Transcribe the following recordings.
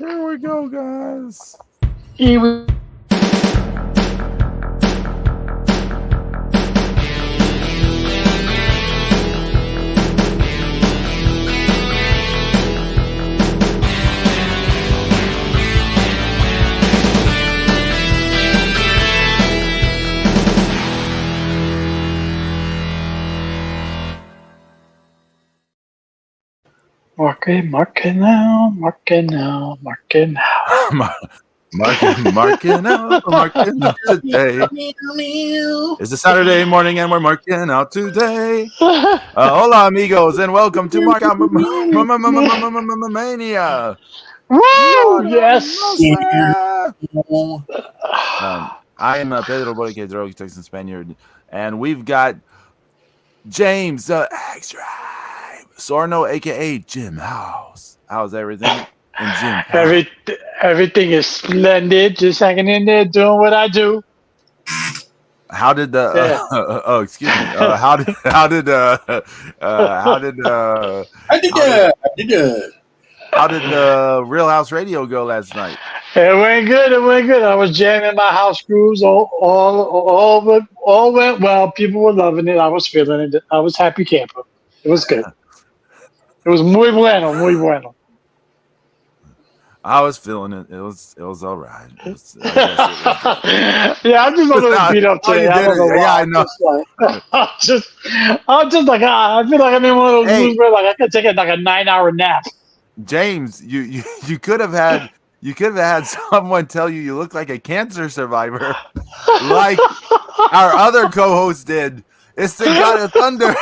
Here we go, guys. Mark it now. Marking out today. It's a Saturday morning and we're marking out today. Hola, amigos, and welcome to Mark Out Mania. Woo! Yes. I am Pedro Borges, Drogue, Texan Spaniard, and we've got James Extra Sorno, aka Jim House. How's everything? And Jim, Everything is splendid. Just hanging in there, doing what I do. How did the excuse me? How did the Real House Radio go last night? It went good. I was jamming my house grooves. All went well. People were loving it. I was feeling it. I was happy camper. It was good. It was muy bueno. I was feeling it. It was all right. Yeah, I'm just a little beat up today. I don't know why. Yeah, I know. I'm just like, I feel like I'm in one of those moods where like I could take like a 9-hour nap. James, you could have had someone tell you look like a cancer survivor, like our other co-host did. It's the God of Thunder,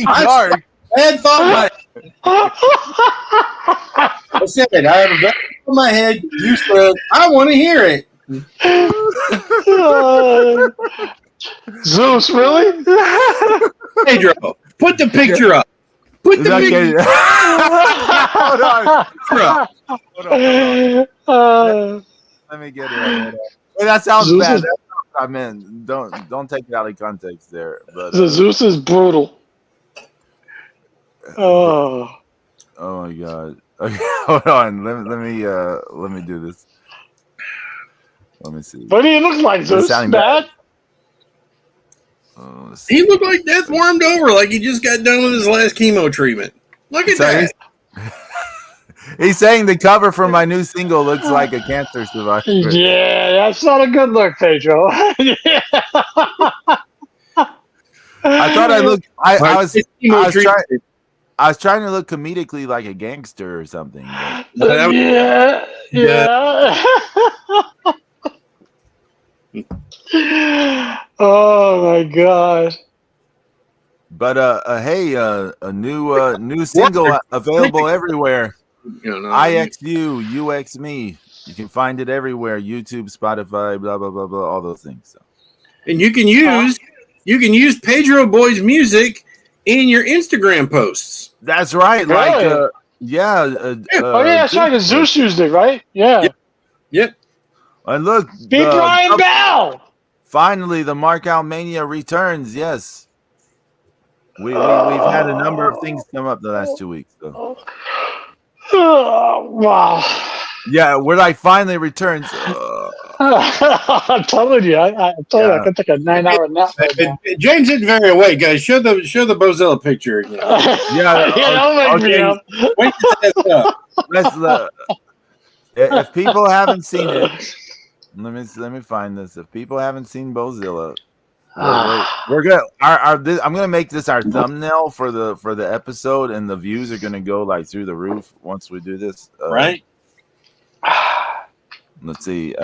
Clark. I had thought I said I have a bell on my head. You said I want to hear it. Zeus, really? Pedro, put the picture up. Put the picture up. Hold on. Let me get it. Hey, that sounds Zeus bad. I mean, don't take it out of context there. But Zeus is brutal. Oh my God. Okay, hold on. Let me do this. Let me see. What do you look like, Zeus? Bad? He looked like death warmed over, like he just got done with his last chemo treatment. Look at that. He's saying the cover for my new single looks like a cancer survivor. Yeah, that's not a good look, Pedro. I thought I looked. I was trying to look comedically like a gangster or something. Yeah. Oh my God! But hey, a new single available everywhere. IXU, UXMe. You can find it everywhere. YouTube, Spotify, blah blah blah blah, all those things. So. And you can use Pedro Boy's music in your Instagram posts. That's right. Really? Like yeah. That's right. The Zeus used it, right? Yeah. Yep. And look, Beat Brian Bell. Finally, the Mark Out Mania returns. Yes, we've had a number of things come up the last 2 weeks. So. Wow. Yeah, we're like finally returns. I'm telling you, I could take a 9-hour nap. Right now. James isn't very awake, guys. Show the Bozilla picture again. Don't make me up. Wait to if people haven't seen it, let me find this. If people haven't seen Bozilla, we're gonna. I'm gonna make this our thumbnail for the episode, and the views are gonna go like through the roof once we do this. Right. Let's see.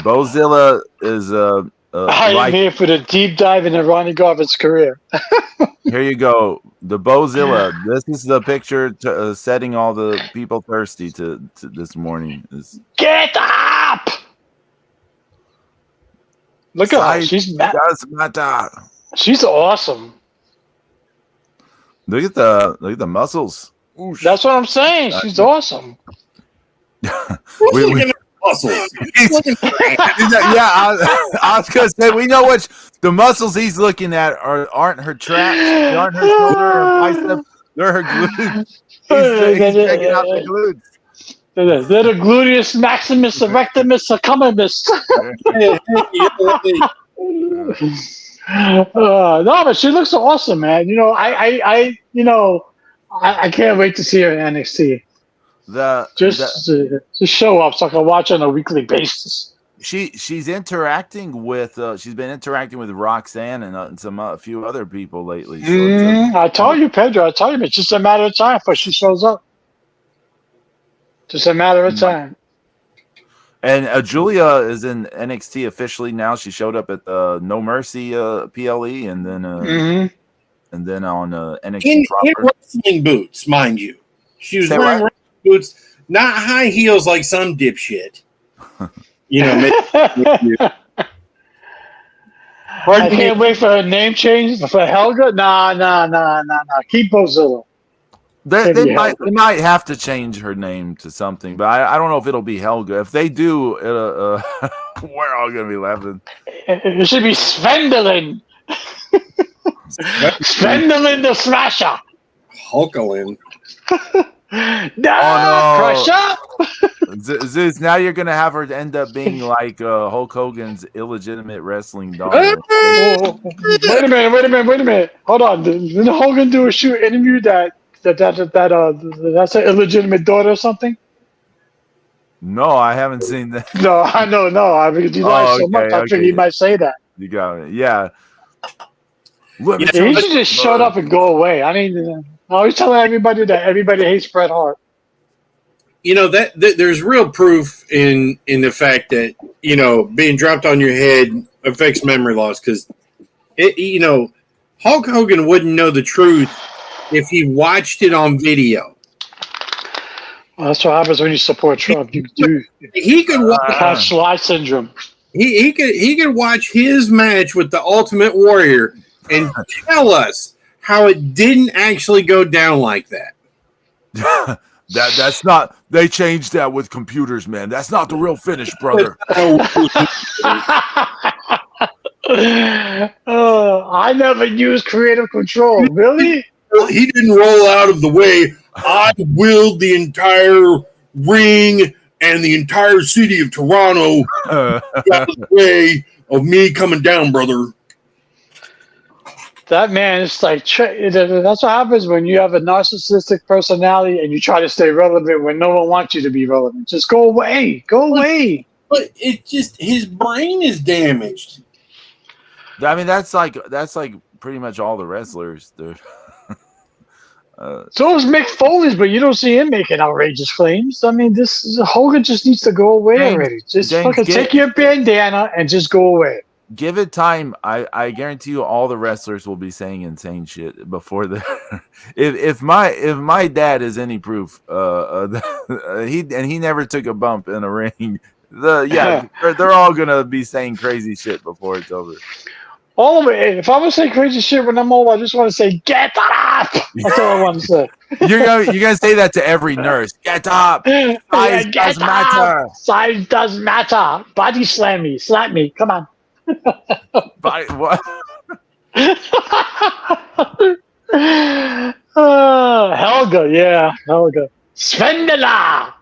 Bozilla is I am here for the deep dive into Ronnie Garvin's career. Here you go. The Bozilla. This is the picture setting all the people thirsty to this morning. Get up! Look at her. She's She's awesome. Look at the muscles. Oosh. That's what I'm saying. She's awesome. Muscles. I was gonna say we know which the muscles he's looking at aren't her traps, they aren't her shoulder or bicep, they're her glutes. He's checking out the glutes. They're the gluteus maximus erectimus succumbimus. No, but she looks awesome, man. I can't wait to see her in NXT. Just to show up so I can watch on a weekly basis. She's interacting with she's been interacting with Roxanne and a few other people lately. So I told you, Pedro. I told you, it's just a matter of time before she shows up. Just a matter of time. And Julia is in NXT officially now. She showed up at the No Mercy PLE, and then on NXT in proper. wrestling boots, mind you. She was wearing wrestling boots, not high heels like some dipshit. You know, I can't wait for her name change for Helga. Nah. Keep Bozilla. They might have to change her name to something, but I don't know if it'll be Helga. If they do, we're all gonna be laughing. It should be Svendelin. Svendelin the Smasher. Hulkalin. Crusher. Zeus, now you're gonna have her end up being like Hulk Hogan's illegitimate wrestling daughter. Wait a minute. Hold on. Didn't Hogan do a shoot interview that's an illegitimate daughter or something? No, I haven't seen that. No. I mean, you lie so much. I figured he might say that. You got it. Yeah. He should just shut up and go away. I mean, I always telling everybody that everybody hates Bret Hart. You know that there's real proof in the fact that being dropped on your head affects memory loss because Hulk Hogan wouldn't know the truth if he watched it on video. Well, that's what happens when you support Trump. You do. He could catch Sly syndrome. He could watch his match with the Ultimate Warrior and tell us how it didn't actually go down like that. That's not. They changed that with computers, man. That's not the real finish, brother. I never used creative control. Really? He didn't roll out of the way. I willed the entire ring and the entire city of Toronto out of the way of me coming down, brother. That man is like, that's what happens when you have a narcissistic personality and you try to stay relevant when no one wants you to be relevant. Just go away. Go away. But his brain is damaged. I mean, that's like pretty much all the wrestlers. So is Mick Foley's, but you don't see him making outrageous claims. I mean, Hogan just needs to go away already. Just fucking take your bandana and just go away. Give it time. I guarantee you, all the wrestlers will be saying insane shit before the. if my dad is any proof, he never took a bump in a ring. They're all gonna be saying crazy shit before it's over. All of it. If I was saying crazy shit when I'm old, I just want to say, "Get up!" That's all I want to say. You're gonna say that to every nurse. Get up. Size does matter. Size does matter. Body slam me. Slap me. Come on. What? Helga. Yeah, Helga. Svendela.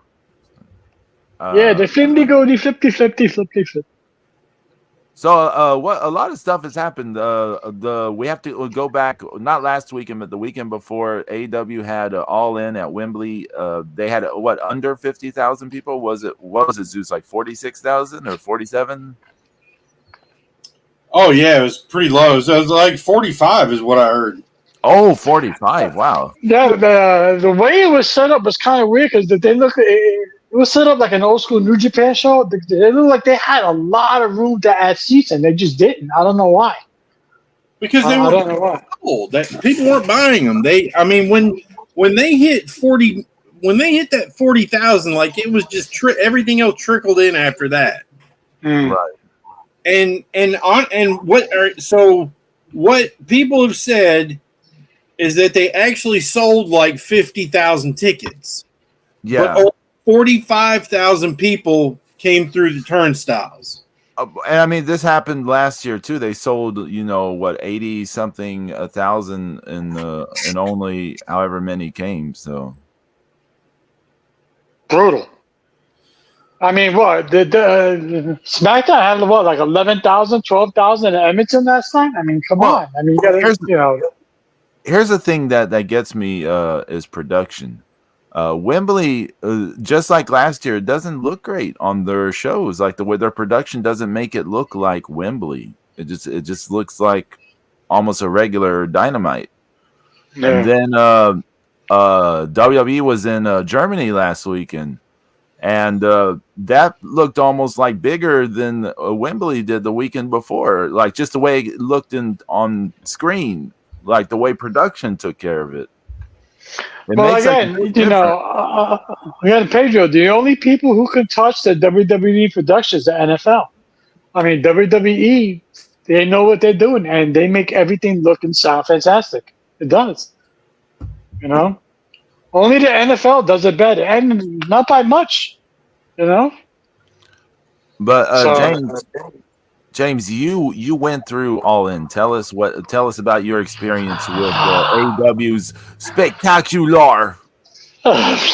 Yeah, the flimdy go, the flippy. So, what a lot of stuff has happened. We have to go back, not last weekend, but the weekend before. AEW had All In at Wembley. They had under 50,000 people. What was it, Zeus? Like 46,000 or 47? Oh yeah, it was pretty low. It was like 45 is what I heard. Oh, 45! Wow. Yeah, the way it was set up was kind of weird because it was set up like an old school New Japan show. They looked like they had a lot of room to add seats, and they just didn't. I don't know why. Because they were old. That people weren't buying them. When they hit 40, when they hit that 40,000, like it was just everything else trickled in after that. Right. What people have said is that they actually sold like 50,000 tickets. Yeah. But 45,000 people came through the turnstiles. And I mean, this happened last year too. They sold, 80 something 1,000 and only however many came. So brutal. I mean, what the SmackDown had what, like 11,000, 12,000 in Edmonton last night? I mean, come Well, on. I mean, you got to, here's you know. here's the thing that gets me is production. Wembley, just like last year, it doesn't look great on their shows. Like the way their production doesn't make it look like Wembley. It just looks like almost a regular Dynamite. And Yeah. then WWE was in Germany last weekend, and that looked almost like bigger than Wembley did the weekend before. Like just the way it looked on screen, like the way production took care of it. It Well, makes like a again, big difference. again, Pedro, the only people who can touch the WWE production is the NFL. I mean, WWE, they know what they're doing, and they make everything look and sound fantastic. It does, you know. Only the NFL does it better, and not by much, you know. But So, James, you went through All In. Tell us about your experience with AEW's Spectacular.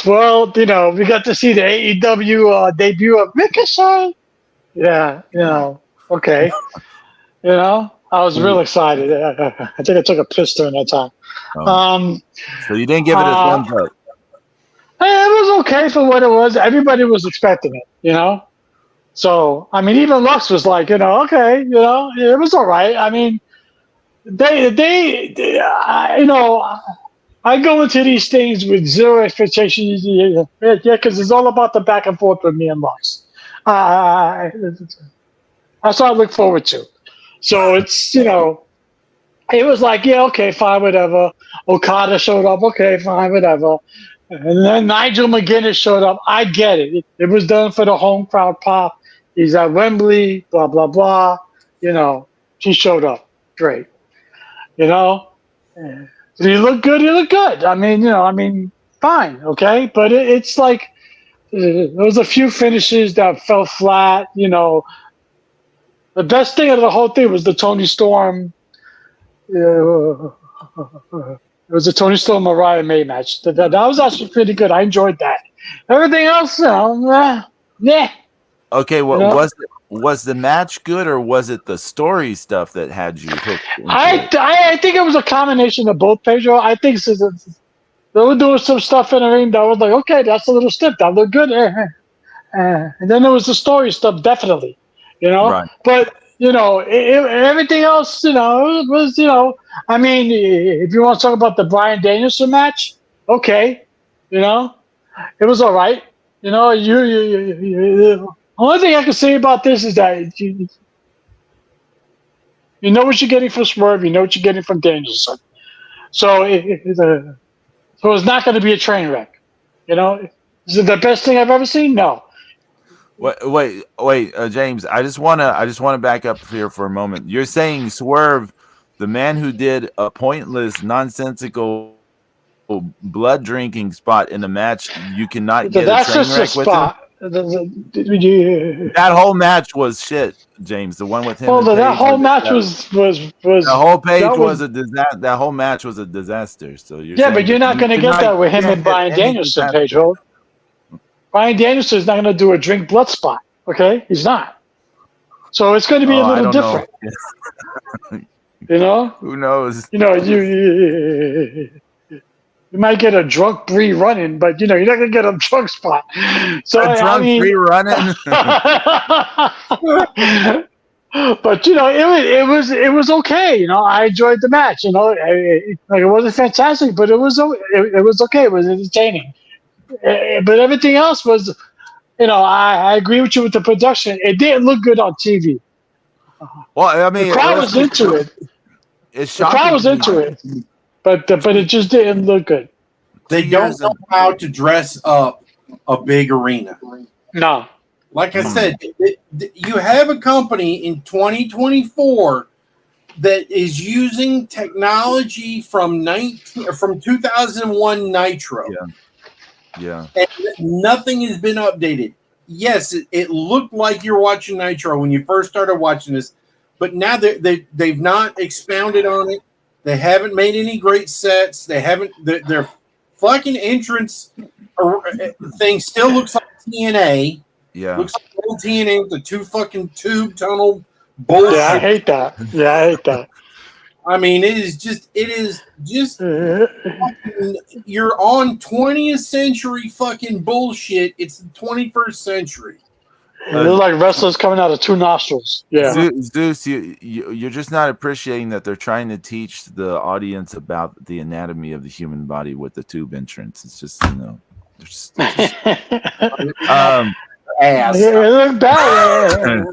well, you know, we got to see the AEW debut of Ricochet. Yeah, you know, okay, you know, I was real excited. I think I took a piss during that time. Oh, Um, so you didn't give it a uh, thumbs up. it was okay for what it was. Everybody was expecting it, you know. So, I mean, even Lux was like, you know, okay, you know, it was all right. I mean, you know, I go into these things with zero expectations. Yeah, because it's all about the back and forth with me and Lux. Uh, that's what I look forward to. So it's, you know, it was like, yeah, okay, fine, whatever. Okada showed up, okay, fine, whatever. And then Nigel McGuinness showed up. I get it. It was done for the home crowd pop. He's at Wembley, blah, blah, blah. You know, he showed up. Great. You know, did he look good? He looked good. I mean, you know, I mean, fine, okay. But it's like there was a few finishes that fell flat. You know, the best thing of the whole thing was the Tony Storm. It was a Tony Storm Mariah May match. That was actually pretty good. I enjoyed that. Everything else, you know, yeah, Okay, you what know. was the match good, or was it the story stuff that had you hooked into it? I think it was a combination of both, Pedro. I think they were doing some stuff in the ring that was like, okay, that's a little stiff. That looked good. And then there was the story stuff, definitely, you know. Right. But you know, everything else, you know, was, you know. I mean, if you want to talk about the Bryan Danielson match, okay, you know, it was all right. You know, only thing I can say about this is that you know what you're getting from Swerve, you know what you're getting from Danielson. So so it's not going to be a train wreck. You know, is it the best thing I've ever seen? No. Wait, James. I just wanna back up here for a moment. You're saying Swerve, the man who did a pointless, nonsensical blood drinking spot in the match, you cannot get a That's train just a wreck with him. spot. That whole match was shit, James. The one with him Well, and that Paige, whole match the whole that page was was a disaster. That whole match was a disaster. So you're yeah, but saying you're that not you going to get cannot, that with you him can't and get Brian anything Danielson, past that. Pedro. Brian Danielson is not going to do a drink blood spot. Okay, he's not. So it's going to be a Oh, I little don't know. different. You know, Who knows? you know you might get a drunk Bree running, but you know you're not going to get a drunk spot. So A I drunk mean. free running. But you know, it was okay. You know, I enjoyed the match. You know, like it wasn't fantastic, but it was okay. It was entertaining. But everything else was, you know, I agree with you with the production. It didn't look good on TV. Well, I The mean, crowd was into it. it's The crowd shocking was to me. into it, but it just didn't look good. They Two don't years know of how to dress up a big arena. No, Like I said, you have a company in 2024 that is using technology from 2001 Nitro, yeah, yeah. and nothing has been updated. Yes, it looked like you're watching Nitro when you first started watching this, but now they've not expounded on it. They haven't made any great sets. They haven't. Their fucking entrance thing still looks like TNA. Yeah. Looks like old TNA with the 2 fucking tube tunnel bullshit. Yeah, I hate that. Yeah, I hate that. I mean, it is just you're on 20th century fucking bullshit. It's the 21st century. It looks like wrestlers coming out of 2 nostrils. Yeah. Zeus, you're just not appreciating that they're trying to teach the audience about the anatomy of the human body with the tube entrance. It's just, ass. It looked bad. And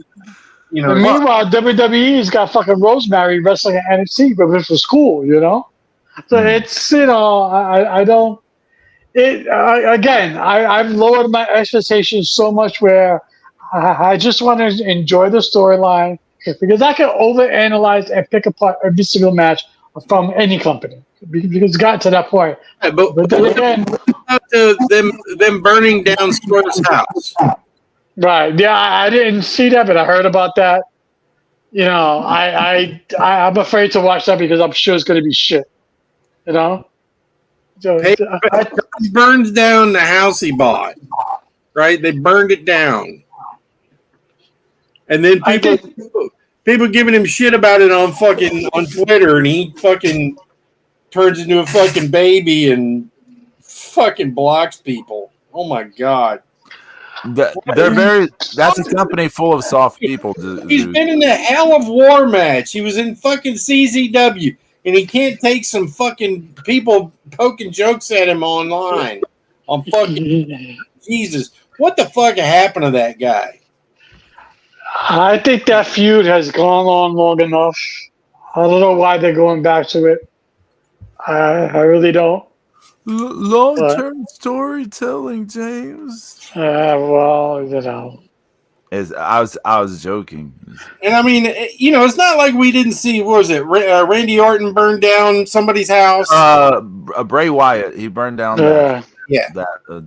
meanwhile, WWE's got fucking Rosemary wrestling at NXT, but it's for school, So it's, I don't. I've lowered my expectations so much where I just want to enjoy the storyline because I can overanalyze and pick apart every single match from any company because it's gotten to that point. Yeah, but then again, them burning down Square's house. Right? Yeah, I didn't see that, but I heard about that. I'm afraid to watch that because I'm sure it's going to be shit. So, he burns down the house he bought. Right? They burned it down. And then people giving him shit about it on Twitter, and he fucking turns into a fucking baby and fucking blocks people. Oh my god. That's a company full of soft people. He's been in a Hell of War match. He was in fucking CZW, and he can't take some fucking people poking jokes at him online. On fucking Jesus. What the fuck happened to that guy? I think that feud has gone on long enough. I don't know why they're going back to it. I really don't. Long-term storytelling, James. Well, I was joking. And I mean, it's not like we didn't see. What was it? Randy Orton burned down somebody's house. Bray Wyatt, he burned down that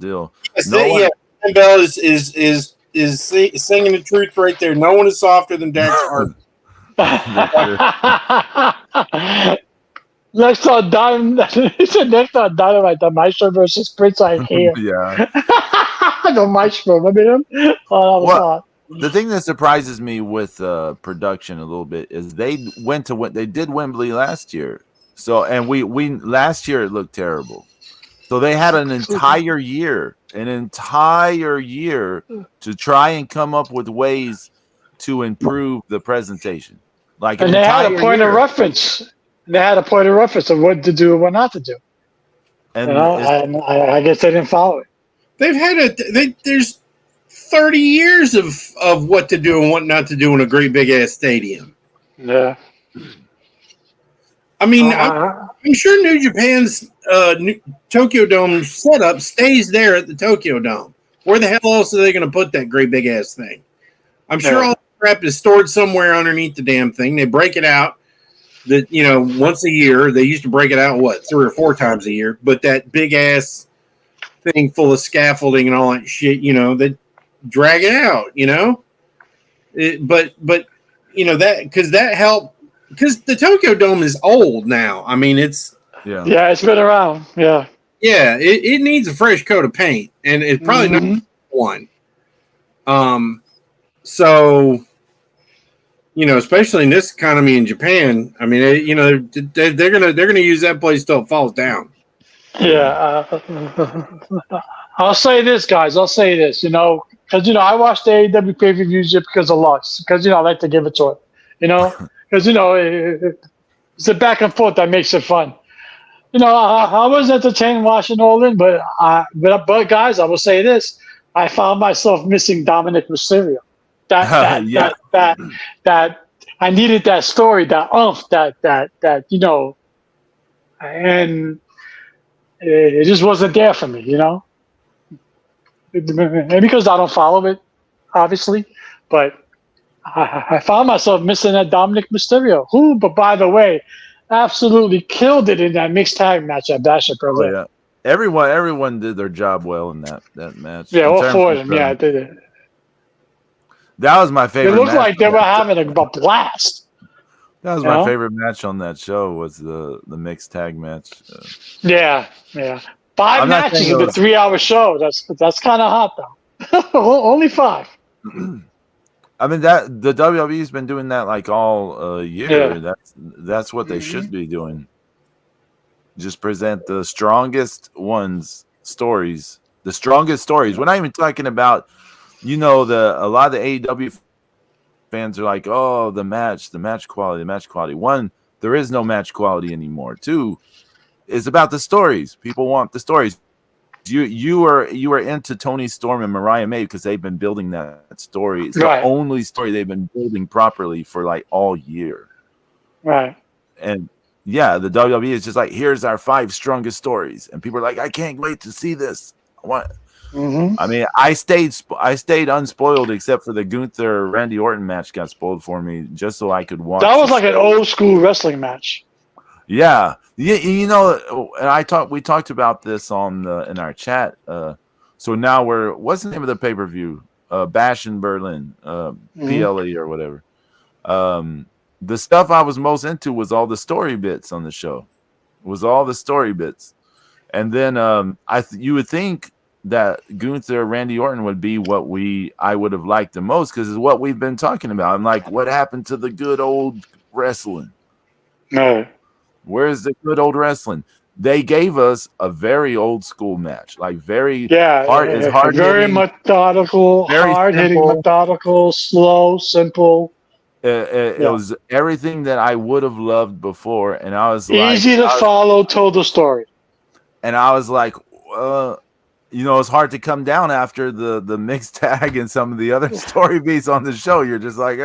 deal. Yes, Bell is singing the truth right there. No one is softer than Dax Harwood. Next on Dynamite, he said next on Dynamite, the Maestro versus Prince I hear. Yeah. The Maestro, remember him? Oh, that was hot. The thing that surprises me with production a little bit is they did Wembley last year. So, and we last year it looked terrible. So they had an entire year to try and come up with ways to improve the presentation. And they had a point of reference. They had a point of reference of what to do and what not to do. And I guess they didn't follow it. They've had there's 30 years of what to do and what not to do in a great big ass stadium. Yeah. I mean, I'm sure New Japan's Tokyo Dome setup stays there at the Tokyo Dome. Where the hell else are they going to put that great big ass thing? I'm sure all the crap is stored somewhere underneath the damn thing. They break it out. That once a year. They used to break it out 3 or 4 times a year. But that big ass thing full of scaffolding and all that shit, they drag it out. But that because that helped. Because the Tokyo Dome is old now. I mean, it's it's been around. Yeah, it needs a fresh coat of paint, and it's probably not one. So, especially in this economy in Japan, I mean, they're gonna use that place till it falls down. Yeah, I'll say this, guys. I'll say this. Because I watched the AEW pay-per-views just because of Lux. Because I like to give it to it. Because it's a back and forth that makes it fun. I was entertained watching all in, but guys, I will say this: I found myself missing Dominic Mysterio. That I needed that story, that and it just wasn't there for me, and because I don't follow it, obviously, but. I found myself missing that Dominic Mysterio, who, but by the way, absolutely killed it in that mixed tag match at Bash at Berlin. Oh, yeah. Everyone did their job well in that match. Yeah, all 4 of them. Yeah, they did. That was my favorite. It looked like they were having a blast. That was my favorite match on that show. Was the mixed tag match. Yeah. 5 matches in the 3-hour show. That's kind of hot, though. Only 5. I mean that the WWE's been doing that like all year. Yeah. That's what they should be doing. Just present the strongest stories. The strongest stories. We're not even talking about, a lot of the AEW fans are like, oh, the match quality. One, there is no match quality anymore. Two, it's about the stories. People want the stories. You were into Tony Storm and Mariah May because they've been building that story. It's the Right. only story they've been building properly for like all year. Right. And yeah, the WWE is just like, here's our 5 strongest stories, and people are like, I can't wait to see this. What? Mm-hmm. I mean, I stayed unspoiled except for the Gunther Randy Orton match got spoiled for me just so I could watch. That was like an old school wrestling match. Yeah, and we talked about this in our chat. So now what's the name of the pay-per-view? Bash in Berlin, PLE or whatever. The stuff I was most into was all the story bits on the show. And then you would think that Gunther Randy Orton would be what I would have liked the most because it's what we've been talking about. I'm like, what happened to the good old wrestling? No. Where's the good old wrestling? They gave us a very old school match, like very hard. It's hard, very methodical, hard hitting, methodical, slow, simple. It was everything that I would have loved before, and I was easy to follow, told the story. And I was like, it's hard to come down after the mixed tag and some of the other story beats on the show. You're just like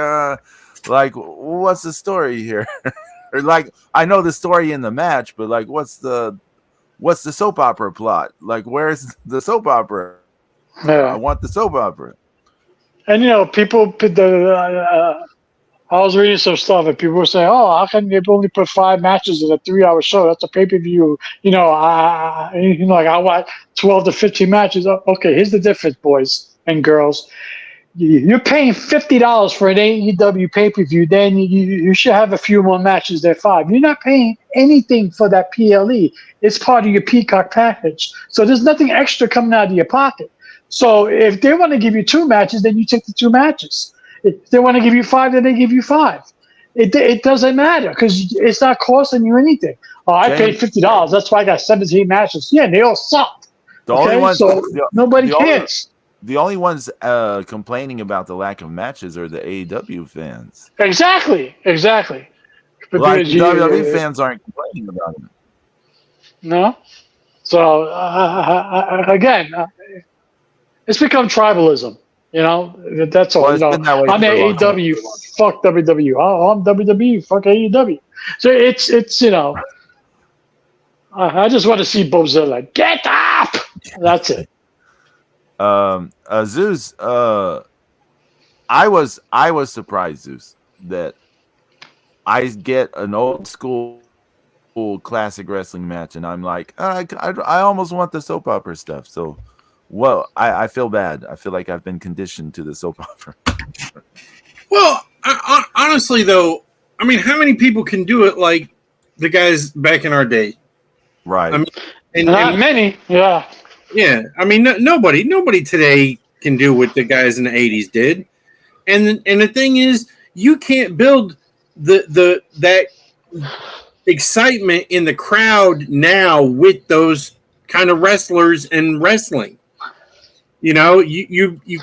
what's the story here? Or like, I know the story in the match, but like, what's the soap opera plot? Like, where's the soap opera? Yeah. I want the soap opera. And people. I was reading some stuff, and people were saying, "Oh, how can they only put 5 matches in a 3-hour show? That's a pay-per-view." I watch 12 to 15 matches. Okay, here's the difference, boys and girls. You're paying $50 for an AEW pay-per-view, then you should have a few more matches than 5. You're not paying anything for that PLE. It's part of your Peacock package. So there's nothing extra coming out of your pocket. So if they want to give you 2 matches, then you take the 2 matches. If they want to give you 5, then they give you 5. It doesn't matter because it's not costing you anything. Oh, I paid $50. That's why I got 17 matches. Yeah, they all sucked. Only ones, so nobody cares. The only ones complaining about the lack of matches are the AEW fans. Exactly. But like the WWE fans aren't complaining about it. No. So again, it's become tribalism. That's all. I'm AEW. Fuck WWE. Oh, I'm WWE. Fuck AEW. So it's I just want to see Bozilla get up. That's it. Zeus, I was surprised, Zeus, that I get an old school classic wrestling match, and I'm like, I almost want the soap opera stuff. So, I feel bad. I feel like I've been conditioned to the soap opera. Well, honestly, though, I mean, how many people can do it like the guys back in our day? Right. I mean, not many. Yeah. Yeah, I mean, nobody today can do what the guys in the '80s did, and the thing is, you can't build that excitement in the crowd now with those kind of wrestlers and wrestling. You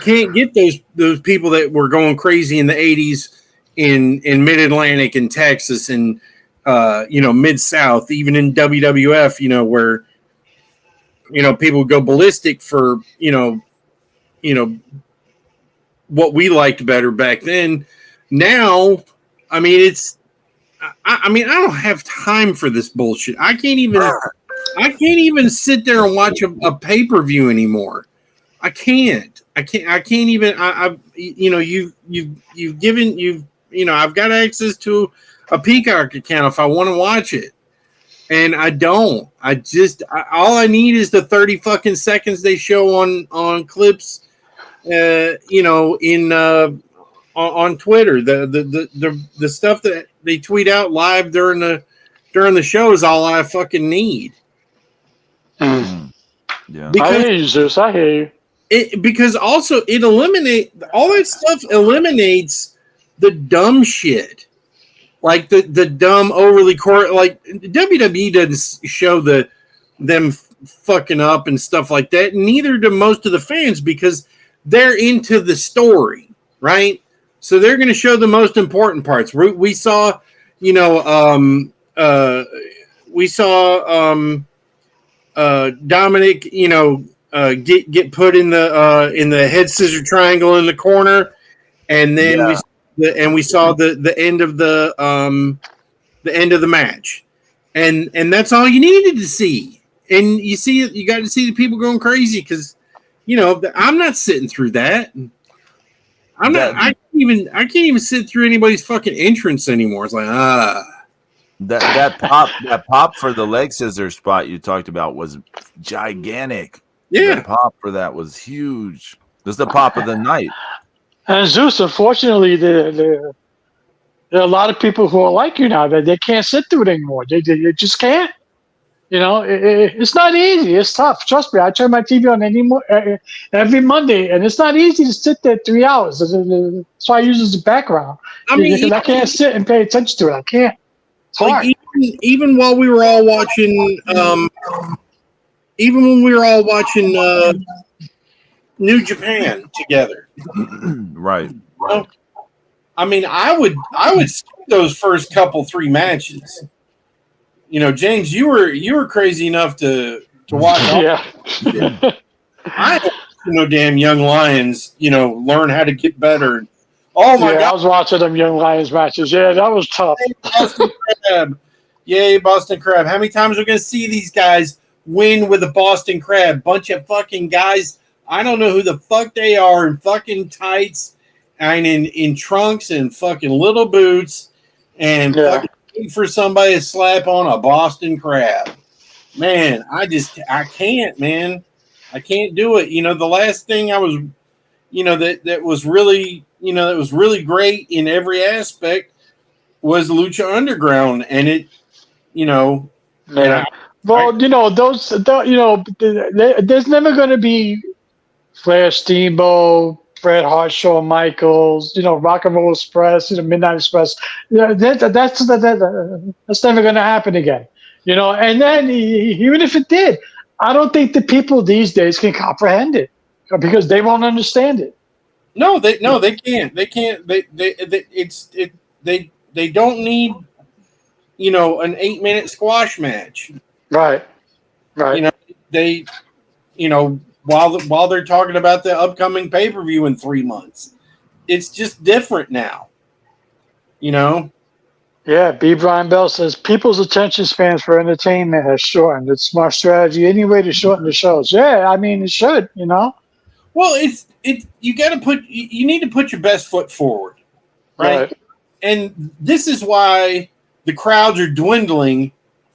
can't get those people that were going crazy in the '80s in Mid Atlantic and Texas and Mid South, even in WWF. Where people would go ballistic for, what we liked better back then. Now, I mean, I don't have time for this bullshit. I can't even sit there and watch a pay-per-view anymore. I've got access to a Peacock account if I want to watch it. And I don't. All I need is the 30 fucking seconds they show on clips, on Twitter. The stuff that they tweet out live during the show is all I fucking need. Yeah, I hear you, Zeus. I hear you. because also it all that stuff eliminates the dumb shit, like the dumb overly like WWE doesn't show them fucking up and stuff like that. Neither do most of the fans because they're into the story, right? So they're going to show the most important parts. We saw, Dominic, get put in the head scissor triangle in the corner, and then we saw the end of the end of the match, and that's all you needed to see. And you got to see the people going crazy because, I'm not sitting through that. I can't even sit through anybody's fucking entrance anymore. It's like that pop for the leg scissor spot you talked about was gigantic. Yeah, the pop for that was huge. This is the pop of the night. And Zeus, unfortunately, there are a lot of people who are like you now that they can't sit through it anymore. They just can't. It's not easy. It's tough. Trust me. I turn my TV on every Monday, and it's not easy to sit there 3 hours. That's why I use it as a background. I mean, because I can't sit and pay attention to it. I can't. It's hard. Like even while we were all watching, even when we were all watching New Japan together, right? I mean, I would skip those first couple 3 matches. James, you were crazy enough to watch. Yeah. I hope no damn young lions, learn how to get better. Oh my God! I was watching them Young Lions matches. Yeah, that was tough. Boston Crab. Yay, Boston Crab. How many times are we going to see these guys win with a Boston Crab? Bunch of fucking guys. I don't know who the fuck they are in fucking tights and in trunks and fucking little boots and fucking waiting for somebody to slap on a Boston Crab. Man, I can't, man. I can't do it. The last thing I was, that was really, that was really great in every aspect was Lucha Underground, and it, Yeah. There's never going to be Flair, Steamboat, Bret Hart, Shawn Michaels, Rock and Roll Express, Midnight Express. That's never going to happen again. And then even if it did, I don't think the people these days can comprehend it because they won't understand it. No, they can't. They can't. They don't need, an 8-minute squash match. Right. While they're talking about the upcoming pay-per-view in 3 months, it's just different now. Yeah, B. Brian Bell says people's attention spans for entertainment has shortened. It's smart strategy anyway to shorten the shows. Yeah, I mean it should. Well, you got to you need to put your best foot forward, right? And this is why the crowds are dwindling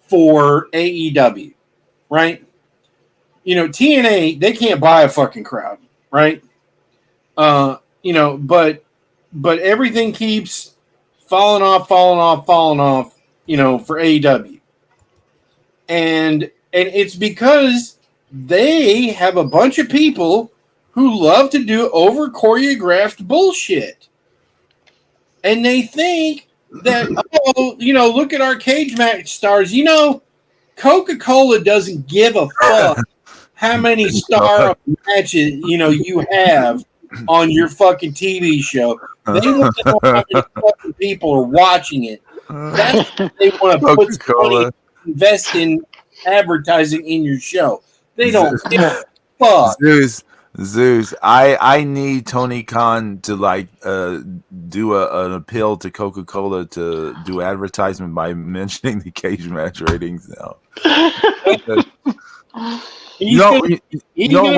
for AEW, right? TNA, they can't buy a fucking crowd, right? But everything keeps falling off, for AEW. And it's because they have a bunch of people who love to do over choreographed bullshit. And they think that, look at our cage match stars. Coca-Cola doesn't give a fuck how many star matches, you have on your fucking TV show. They want to know how many fucking people are watching it. That's what they want to put money, invest in advertising in your show. They don't give a fuck. Zeus, I need Tony Khan to do an appeal to Coca-Cola to do advertisement by mentioning the cage match ratings now. We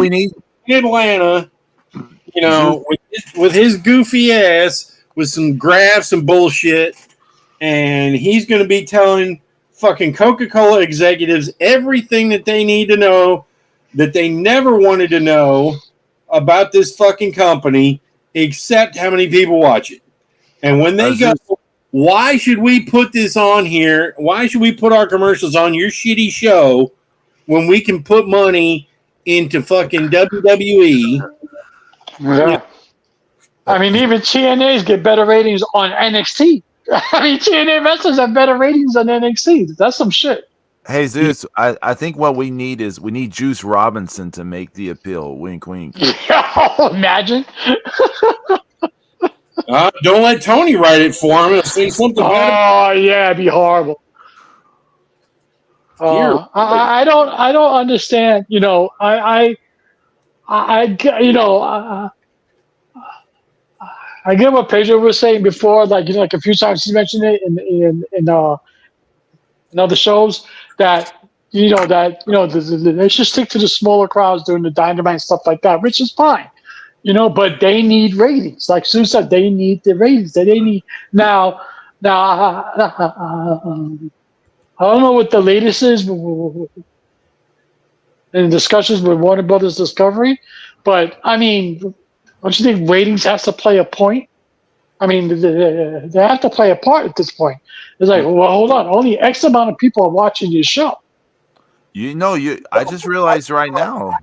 need Atlanta, with his goofy ass with some graphs and bullshit, and he's going to be telling fucking Coca-Cola executives everything that they need to know that they never wanted to know about this fucking company, except how many people watch it. And when they go, why should we put this on here? Why should we put our commercials on your shitty show when we can put money into fucking WWE. Yeah. I mean, even TNAs get better ratings on NXT. I mean, TNA wrestlers have better ratings on NXT. That's some shit. Hey Zeus, I think what we need Juice Robinson to make the appeal. Wink, wink. Imagine. Don't let Tony write it for him. He'll say something better. Oh yeah, it'd be horrible. I don't understand. You know, I get what Pedro was saying before. Like like a few times he mentioned it in other shows that they should stick to the smaller crowds during the Dynamite and stuff like that, which is fine. But they need ratings. Like Sue said, they need the ratings. They need now. I don't know what the latest is in discussions with Warner Brothers Discovery, but I mean, don't you think ratings has to play a point? I mean, they have to play a part at this point. It's like, well, hold on, only X amount of people are watching your show. I just realized right now,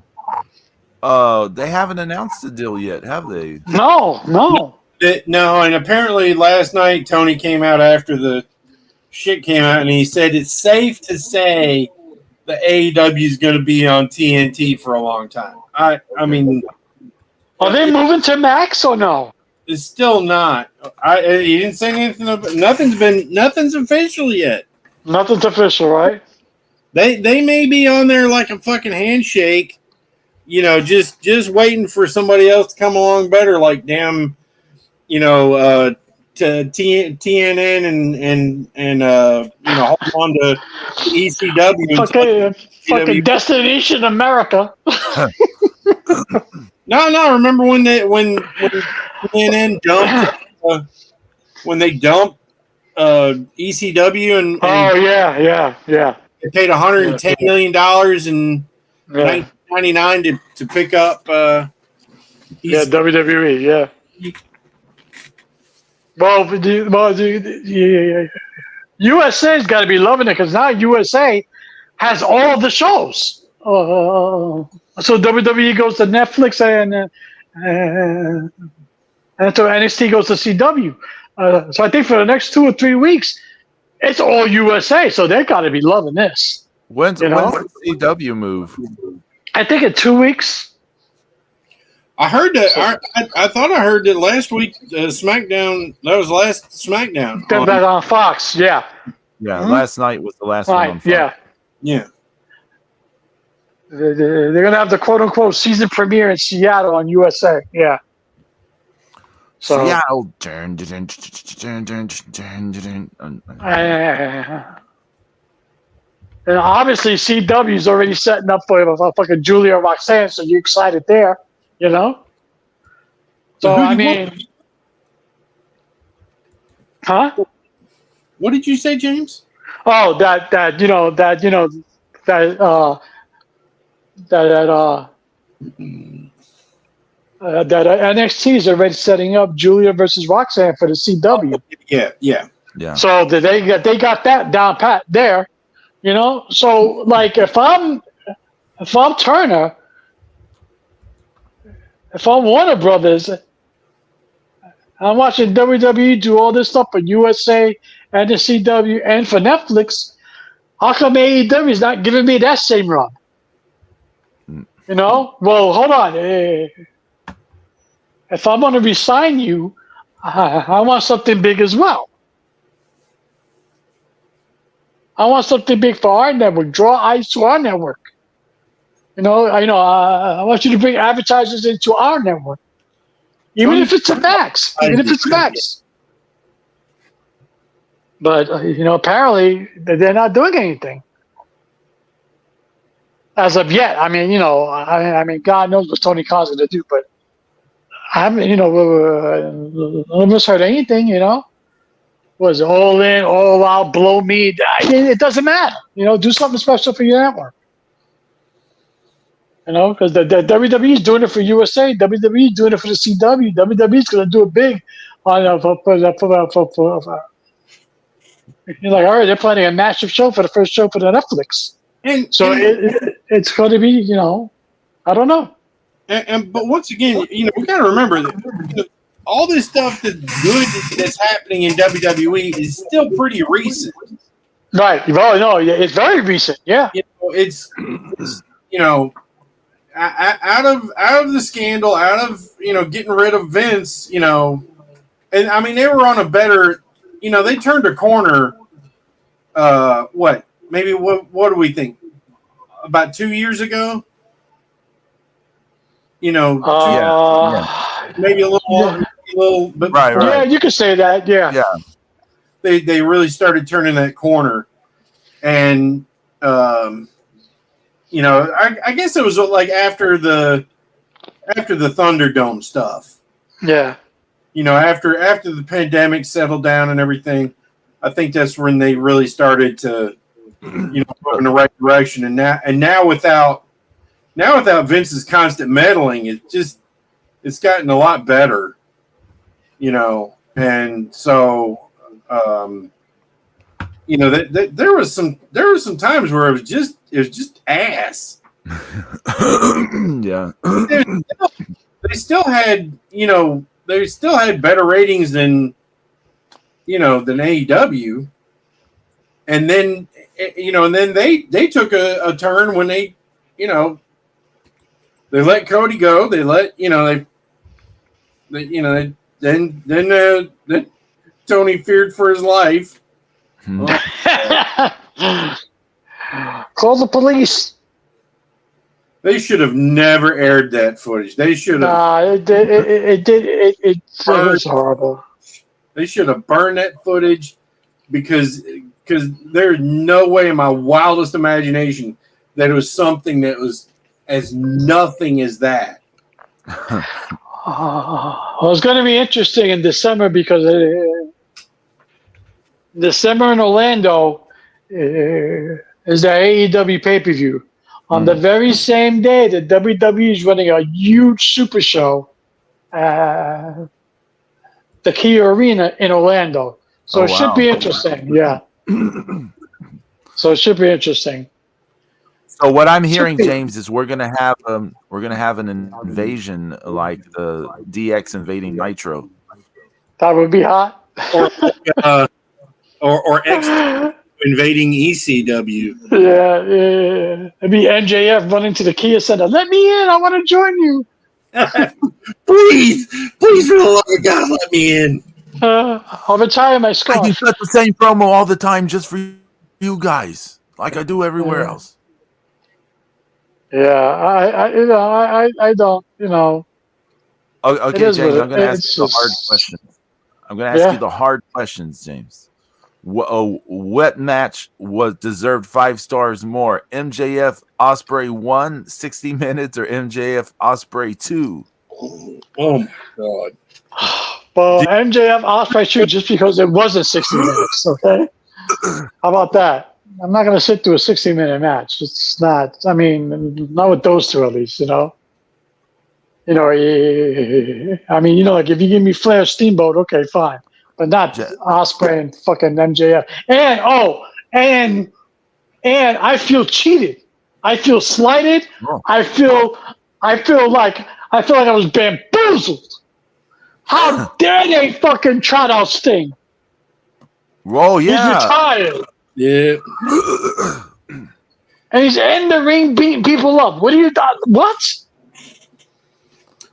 they haven't announced the deal yet, have they? No. No, and apparently last night Tony came out after the shit came out, and he said it's safe to say the AEW is going to be on TNT for a long time. I mean, are they moving to Max or no? It's still not. He didn't say anything. Nothing's official yet. Nothing's official, right? They may be on there like a fucking handshake, just waiting for somebody else to come along better. Like damn, to TNN and hold on to ECW. Fucking Destination America. No. Remember when TNN dumped when they dumped ECW and yeah. They paid $110 million in 1999 to pick up. WWE. Yeah. USA's got to be loving it because now USA has all the shows. So WWE goes to Netflix and so NXT goes to CW. So I think for the next 2 or 3 weeks, it's all USA. So they got to be loving this. When's the CW move? I think in 2 weeks. I heard that. I thought I heard that last week. SmackDown. That was last SmackDown. That on Fox. Yeah. Yeah. Mm-hmm. Last night was the last one on Fox. Yeah. They're gonna have the quote unquote season premiere in Seattle on USA. Yeah. So Seattle. And obviously CW is already setting up for fucking Julia Roxanne, so you're excited there. So I mean, huh? What did you say, James? Oh, that NXT is already setting up Julia versus Roxanne for the CW. Yeah. So they got that down pat there, So like if I'm Turner. If I'm Warner Brothers, I'm watching WWE do all this stuff for USA and the CW and for Netflix. How come AEW is not giving me that same run? Well, hold on. If I'm going to resign you, I want something big as well. I want something big for our network. Draw eyes to our network. I want you to bring advertisers into our network, even if it's a Max. But apparently they're not doing anything as of yet. I mean, God knows what Tony Khan's going to do, but I haven't, almost heard anything. Was all in, all out, blow me. It doesn't matter. Do something special for your network. Because the WWE is doing it for USA, WWE is doing it for the CW, WWE is going to do it big on you're like, all right, they're planning a massive show for the first show for the Netflix, and so it's going to be, I don't know. But once again, we got to remember that all this stuff that's good that's happening in WWE is still pretty recent. Right. Well, no, it's very recent. Yeah. It's out of the scandal, out of getting rid of Vince, and I mean they were on a better, they turned a corner. What do we think? About 2 years ago, maybe a little bit. Right. Yeah, you could say that. Yeah. They really started turning that corner, and I guess it was like after the Thunderdome stuff. Yeah. After the pandemic settled down and everything, I think that's when they really started to, move in the right direction. And now without Vince's constant meddling, it's gotten a lot better. And so, there was some times where it was just ass. Yeah. They still had better ratings than AEW, and then they took a turn when they let Cody go. They let then Tony feared for his life. Call the police. They should have never aired that footage. They should have. It was horrible. They should have burned that footage because there's no way in my wildest imagination that it was something that was as nothing as that. Well, it's going to be interesting in December because December in Orlando is the AEW pay-per-view. On the very same day that WWE is running a huge super show at the Kia Arena in Orlando. So it should be interesting. Yeah. So it should be interesting. So what I'm hearing, James, is we're gonna have an invasion like the DX invading Nitro. That would be hot. Or X invading ECW. Yeah. It'd be MJF running to the Kia Center. Let me in. I want to join you. Please, for the love of God, let me in. I'll retire my scarf. I can cut the same promo all the time just for you guys, like I do everywhere else. Yeah, I don't, Okay, James, I'm going to ask you the hard questions. I'm going to ask you the hard questions, James. What match deserved 5 stars more? MJF Ospreay 1, 60 minutes, or MJF Ospreay 2? Oh my God. Well, MJF Ospreay 2 just because it wasn't 60 minutes, okay? How about that? I'm not going to sit through a 60-minute match. It's not, not with those two at least, like if you give me Flair Steamboat, okay, fine. But not Ospreay and fucking MJF. And I feel cheated. I feel slighted. Oh. I feel like I was bamboozled. How dare they fucking trot out Sting? Oh yeah. He's retired. Yeah. And he's in the ring beating people up. What?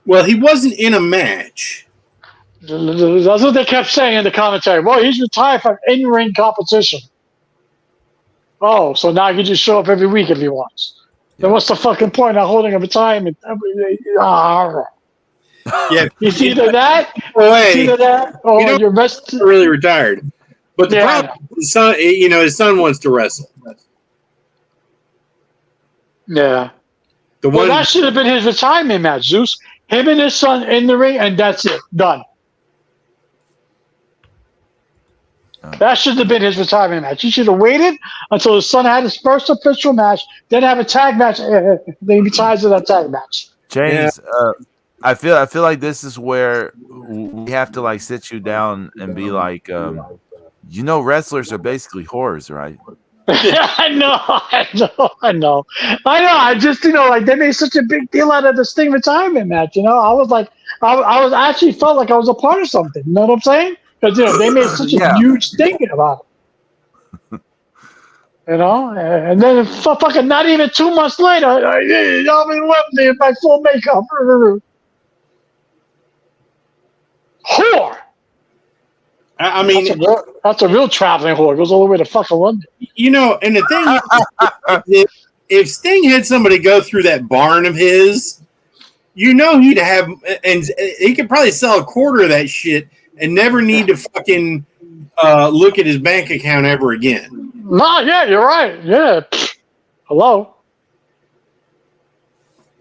Well, he wasn't in a match. That's what they kept saying in the commentary. Well, he's retired from in-ring competition. Oh, so now he can just show up every week if he wants. Then what's the fucking point of holding a retirement? Yeah, it's either that, or you're really retired. But the problem, his son wants to wrestle. Yeah. That should have been his retirement match, Zeus. Him and his son in the ring, and that's it. Done. That should have been his retirement match. He should have waited until his son had his first official match, then have a tag match, then he retires to that tag match. James, I feel like this is where we have to sit you down and be like, wrestlers are basically whores, right? I know. I just, like they made such a big deal out of this Sting retirement match. I was like, I was actually felt like I was a part of something. You know what I'm saying? Because they made such a Yeah. huge thing about it. And then fucking not even 2 months later, y'all been Wembley in my full makeup. Whore. I mean, That's a real traveling whore. It goes all the way to fucking London. and the thing is, if Sting had somebody go through that barn of his, he'd have, and he could probably sell a quarter of that shit and never need to fucking look at his bank account ever again. No, yeah, you're right. Yeah. Hello.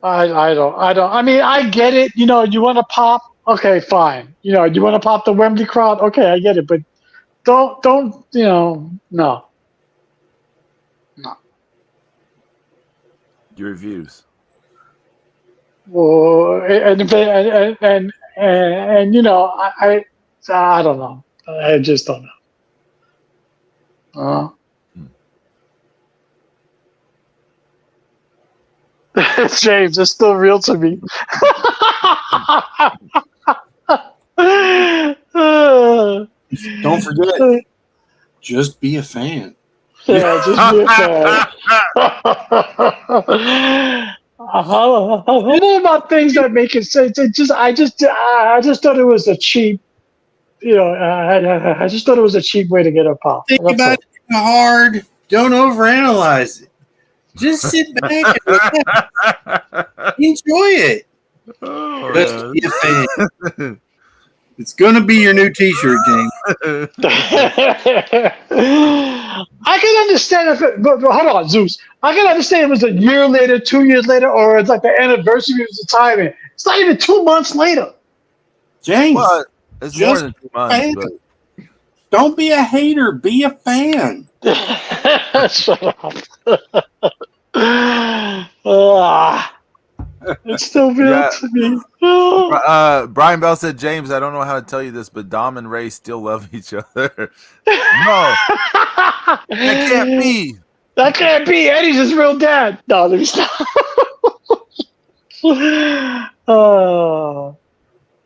I don't. I mean, I get it. You want to pop. Okay, fine. You want to pop the Wembley crowd. Okay, I get it. But don't. No. Your reviews. Well, and I don't know. I just don't know. James, it's still real to me. Don't forget, just be a fan. Yeah, just be a fan. I'm all about things that make it sense. I just thought it was a cheap. I just thought it was a cheap way to get a pop. Think about it hard. Don't overanalyze it. Just sit back and enjoy it. Just be a fan. It's gonna be your new T-shirt, James. I can understand but hold on, Zeus. I can understand it was a year later, 2 years later, or it's like the anniversary of the timing. It's not even 2 months later. James, well, it's more than 2 months. But... Don't be a hater. Be a fan. Shut up. It's still real to me. Brian Bell said, James, I don't know how to tell you this, but Dom and Ray still love each other. No. That can't be. That can't be. Eddie's his real dad. No, let me stop.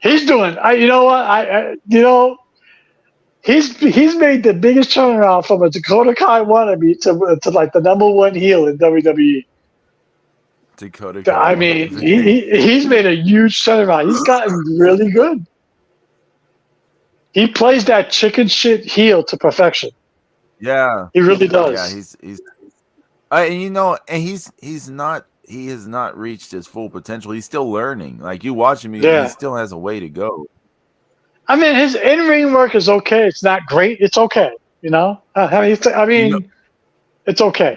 He's doing. You know what? He's made the biggest turnaround from a Dakota Kai wannabe to like the #1 heel in WWE. Dakota Kai. I mean, he's made a huge turnaround. He's gotten really good. He plays that chicken shit heel to perfection. Yeah, he really does. Yeah, he has not reached his full potential. He's still learning. Like you watch him, he still has a way to go. I mean, his in-ring work is okay. It's not great. It's okay. It's okay.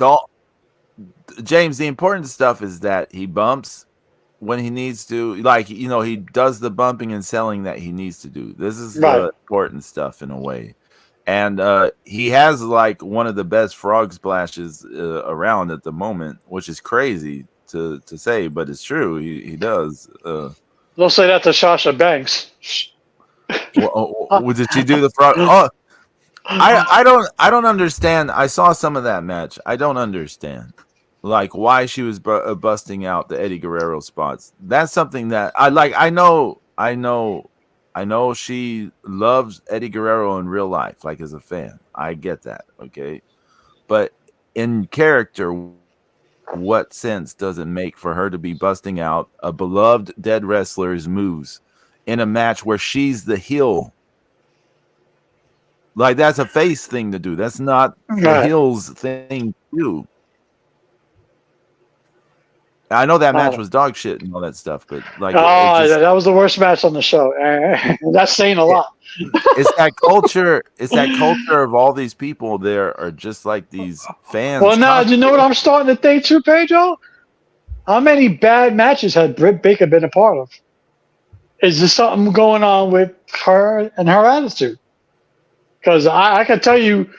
James, the important stuff is that he bumps when he needs to. Like, he does the bumping and selling that he needs to do. This is the important stuff in a way. And he has like one of the best frog splashes around at the moment, which is crazy to say, but it's true. He does. Don't say that to Sasha Banks. Did she do the frog? Oh, I don't understand. I saw some of that match. I don't understand, like why she was busting out the Eddie Guerrero spots. That's something that I like. I know she loves Eddie Guerrero in real life, like as a fan. I get that, okay, but in character, what sense does it make for her to be busting out a beloved dead wrestler's moves in a match where she's the heel? Like, that's a face thing to do. That's not the heel's thing to do. I know that match was dog shit and all that stuff, but like, that was the worst match on the show. That's saying a lot. It's that culture. It's that culture of all these people there are just like these fans. Well, now you know what I'm starting to think too, Pedro? How many bad matches had Britt Baker been a part of? Is there something going on with her and her attitude? Because I can tell you,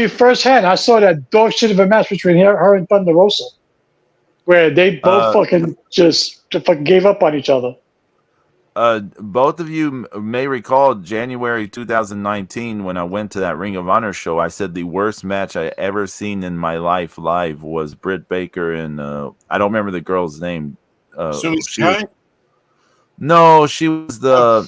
firsthand. I saw that dog shit of a match between her and Thunder Rosa, where they both fucking gave up on each other. both of you may recall January 2019 when I went to that Ring of Honor show. I said the worst match I ever seen in my life live was Britt Baker and I don't remember the girl's name. Sumi She was, Sakai? no, she was the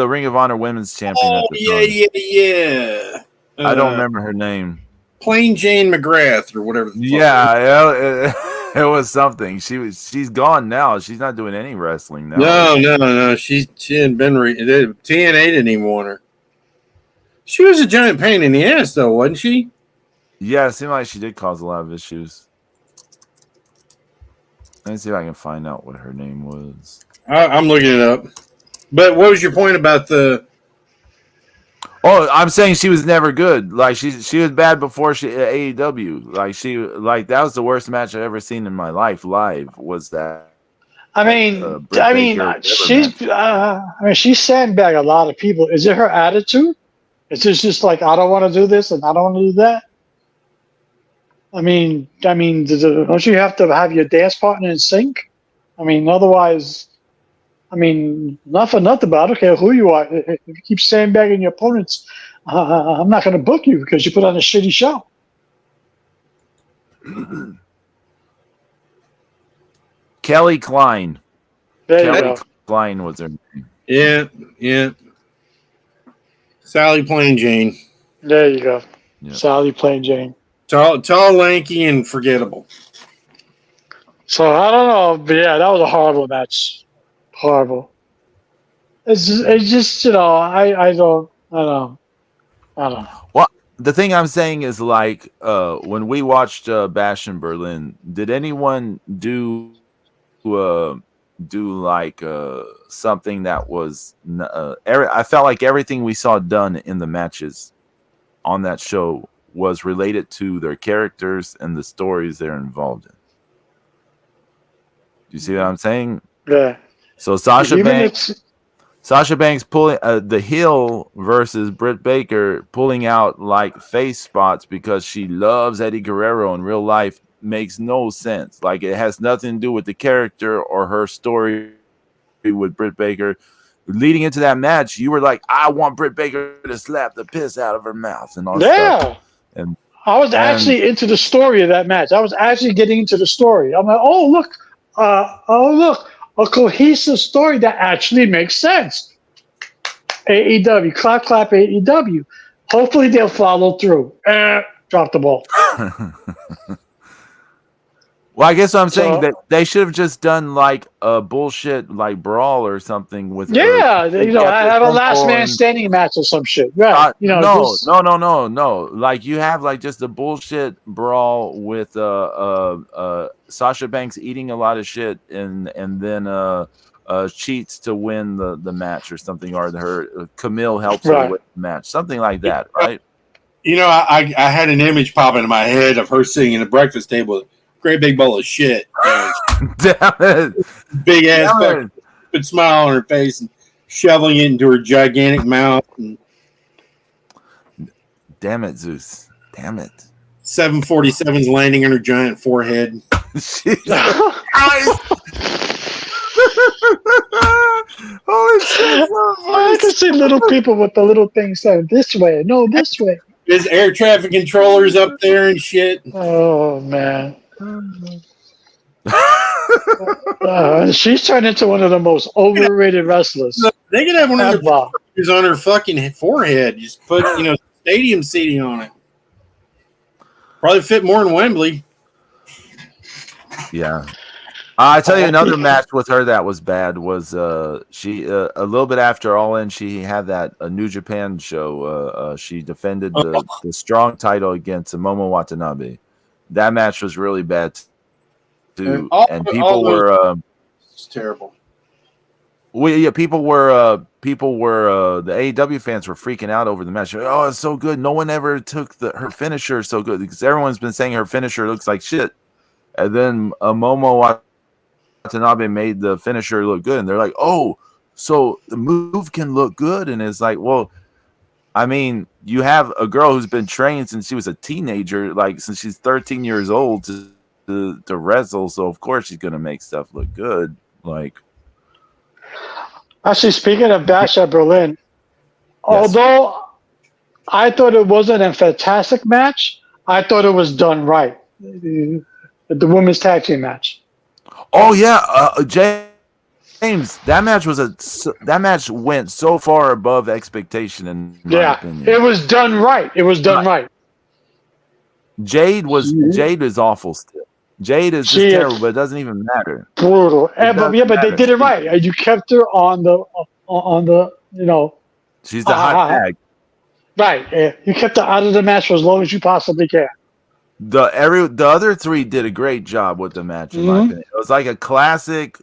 Ring of Honor Women's Champion Oh at the time. yeah. I don't remember her name. Plain Jane McGrath or whatever. The fuck Yeah, it was something. She's gone now. She's not doing any wrestling now. No. She hadn't been. TNA didn't even want her. She was a giant pain in the ass, though, wasn't she? Yeah, it seemed like she did cause a lot of issues. Let me see if I can find out what her name was. I'm looking it up. But what was your point about the? Oh, I'm saying she was never good. Like she was bad before she AEW. Like that was the worst match I've ever seen in my life live. Was that? I mean, she's sandbagged a lot of people. Is it her attitude? Is it just like I don't want to do this and I don't want to do that? I mean, don't you have to have your dance partner in sync? I mean, otherwise, I mean, not for nothing, but I don't care who you are. If you keep sandbagging your opponents, I'm not going to book you because you put on a shitty show. Kelly Klein. Kelly Klein was her name. Yeah. Sally Plain Jane. There you go. Yeah. Sally Plain Jane. Tall, lanky, and forgettable. So I don't know, but yeah, that was a horrible match. Horrible. It's just I don't know. Well, the thing I'm saying is like when we watched Bash in Berlin, did anyone do like something that was I felt like everything we saw done in the matches on that show was related to their characters and the stories they're involved in. Do you see what I'm saying? Yeah. So Sasha Banks pulling the heel versus Britt Baker pulling out like face spots because she loves Eddie Guerrero in real life makes no sense. Like it has nothing to do with the character or her story with Britt Baker. Leading into that match, you were like, I want Britt Baker to slap the piss out of her mouth and all stuff. And I was actually into the story of that match. I was actually getting into the story. I'm like, oh look, a cohesive story that actually makes sense. AEW, clap AEW. Hopefully they'll follow through. Drop the ball. Well, I guess what I'm saying that they should have just done like a bullshit like brawl or something with. Yeah, have a last man standing match or some shit. Right? No. Like you have like just a bullshit brawl with Sasha Banks eating a lot of shit and then cheats to win the match or something, or her Camille helps her win the match, something like that, right? I had an image pop into my head of her sitting in a breakfast table. Great big bowl of shit. Damn it. Big ass fucking smile on her face and shoveling it into her gigantic mouth. And damn it, Zeus. Damn it. 747's landing on her giant forehead. Holy shit. I can see little people with the little things saying this way. No, this way. There's air traffic controllers up there and shit. Oh, man. She's turned into one of the most overrated wrestlers. They could have one of their pictures on her fucking forehead. Just put, stadium seating on it. Probably fit more than Wembley. Yeah. I tell you another match with her that was bad was she a little bit after All In, she had that New Japan show. She defended the strong title against Momo Watanabe. That match was really bad too, and people were it's terrible. People were the AEW fans were freaking out over the match. Oh, it's so good. No one ever took her finisher so good because everyone's been saying her finisher looks like shit. And then Momo Watanabe made the finisher look good, and they're like, "Oh, so the move can look good." And it's like, well, I mean, you have a girl who's been trained since she was a teenager, like since she's 13 years old to wrestle, so of course she's gonna make stuff look good. Like, Actually, speaking of Bash at Berlin, Yes. although I thought it wasn't a fantastic match, I thought it was done right. The women's tag team match. Oh yeah, James, that match went so far above expectation, in my Yeah, opinion. it was done right. It was done right. Jade is awful still. Jade is just She terrible, but is it doesn't even matter. brutal. It But doesn't yeah, but they matter. did it right. You kept her on the She's the hot tag. right. Yeah. You kept her out of the match for as long as you possibly can. The other three did a great job with the match, in my Mm-hmm. opinion. It was like a classic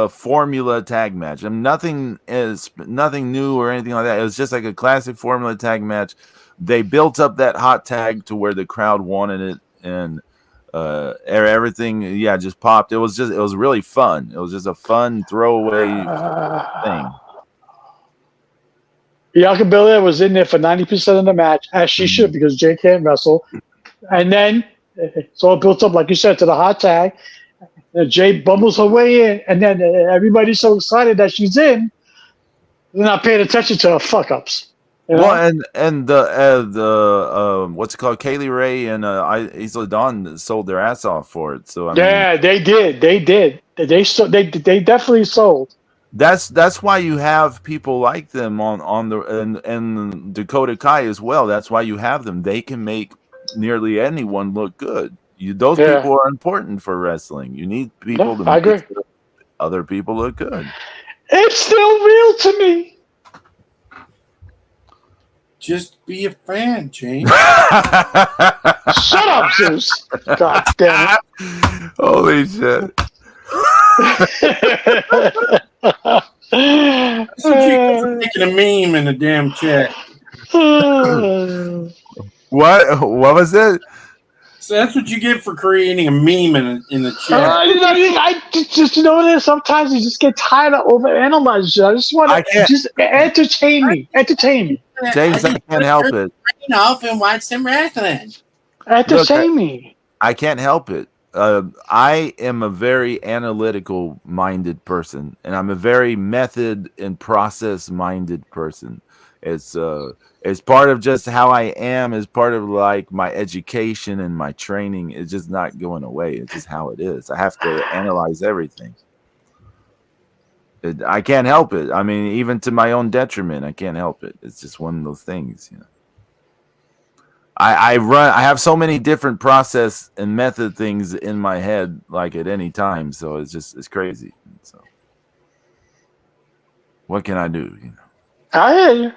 formula tag match. I mean, nothing new or anything like that. It was just like a classic formula tag match. They built up that hot tag to where the crowd wanted it, and everything, just popped. It was really fun. It was just a fun throwaway thing. Bianca Belair was in there for 90% of the match, as she should, because Jay can't wrestle. And then it's all built up, like you said, to the hot tag. And Jay bumbles her way in, and then everybody's so excited that she's in, they're not paying attention to her fuck ups. Well, and the what's it called? Kaylee Ray and Isla Dawn sold their ass off for it. So I mean, they did. They they definitely sold. that's why you have people like them on the and Dakota Kai as well. That's why you have them. They can make nearly anyone look good. Those people are important for wrestling. You need people to make other people look good. It's still real to me. Just be a fan, James. Shut up, Zeus. God damn it. Holy shit. That's what you get for making a meme in the damn chat. What was it? So that's what you get for creating a meme in the chat. I just what it is. Sometimes you just get tired of overanalyzing shit. I just want to just entertain me. Entertain me. James, I can't help it. Turn off and watch some wrestling. Entertain me. I can't help it. I am a very analytical minded person, and I'm a very method and process minded person. It's part of just how I am, as part of like my education and my training. It's just not going away. It's just how it is. I have to analyze everything. I can't help it. I mean, even to my own detriment, I can't help it. It's just one of those things, I have so many different process and method things in my head, like at any time. So it's crazy. So what can I do? I hear you.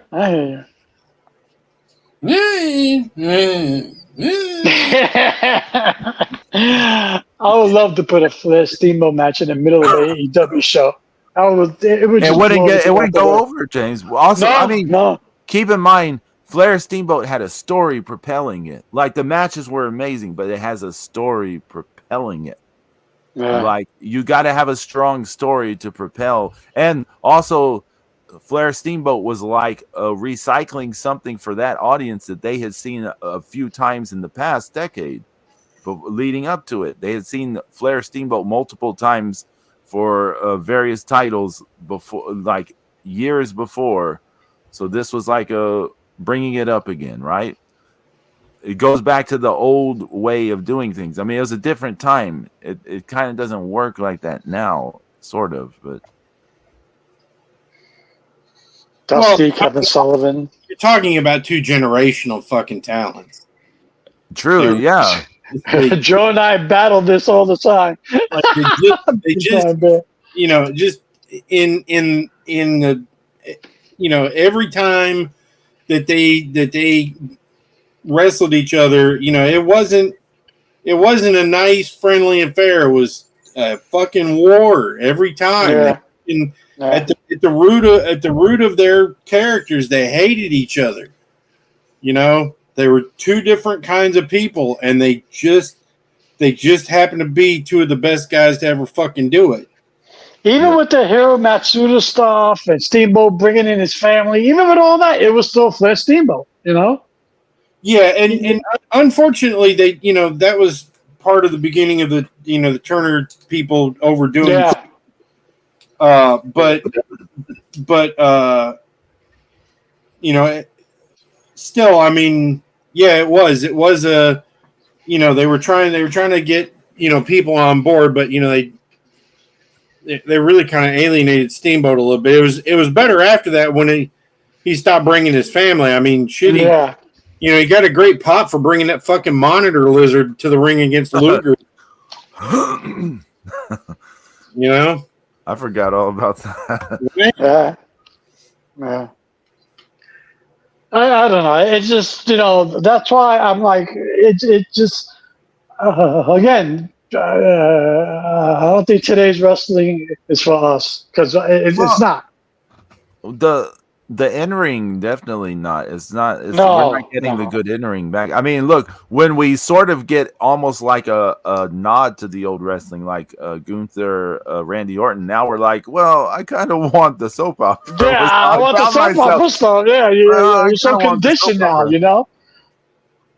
I would love to put a Flair Steamboat match in the middle of the AEW show. It wouldn't go over, James. Also, keep in mind, Flair Steamboat had a story propelling it. Like, the matches were amazing, but it has a story propelling it. Yeah. Like, you got to have a strong story to propel. And also, Flair Steamboat was like recycling something for that audience that they had seen a few times in the past decade. But leading up to it, they had seen Flair Steamboat multiple times for various titles before, like years before. So this was like bringing it up again, right? It goes back to the old way of doing things. I mean, it was a different time. It kind of doesn't work like that now, sort of, but. Dusty, Kevin Sullivan. You're talking about two generational fucking talents. True, yeah. Joe and I battle this all the time. Like they just just in the every time that they wrestled each other, it wasn't a nice, friendly affair. It was a fucking war every time. Yeah. At the root of their characters, they hated each other. They were two different kinds of people, and they just happened to be two of the best guys to ever fucking do it. Even with the Hiro Matsuda stuff and Steamboat bringing in his family, even with all that, it was still Flair Steamboat, Yeah, and unfortunately, they that was part of the beginning of the the Turner people overdoing. Yeah. But still, I mean, yeah, it was a, they were trying to get, people on board, but they really kind of alienated Steamboat a little bit. It was better after that when he stopped bringing his family. I mean, shit, he got a great pop for bringing that fucking monitor lizard to the ring against Luger. I forgot all about that. Yeah. I don't know. It's just, that's why I'm like, it just, again, I don't think today's wrestling is for us because it's not. The in-ring, definitely not. It's not. We're not getting the good in-ring back. I mean, look, when we sort of get almost like a nod to the old wrestling, like Gunther, Randy Orton, now we're like, well, I kind of want the soap opera. Yeah, I want the soap opera stuff. Yeah, you're so conditioned now,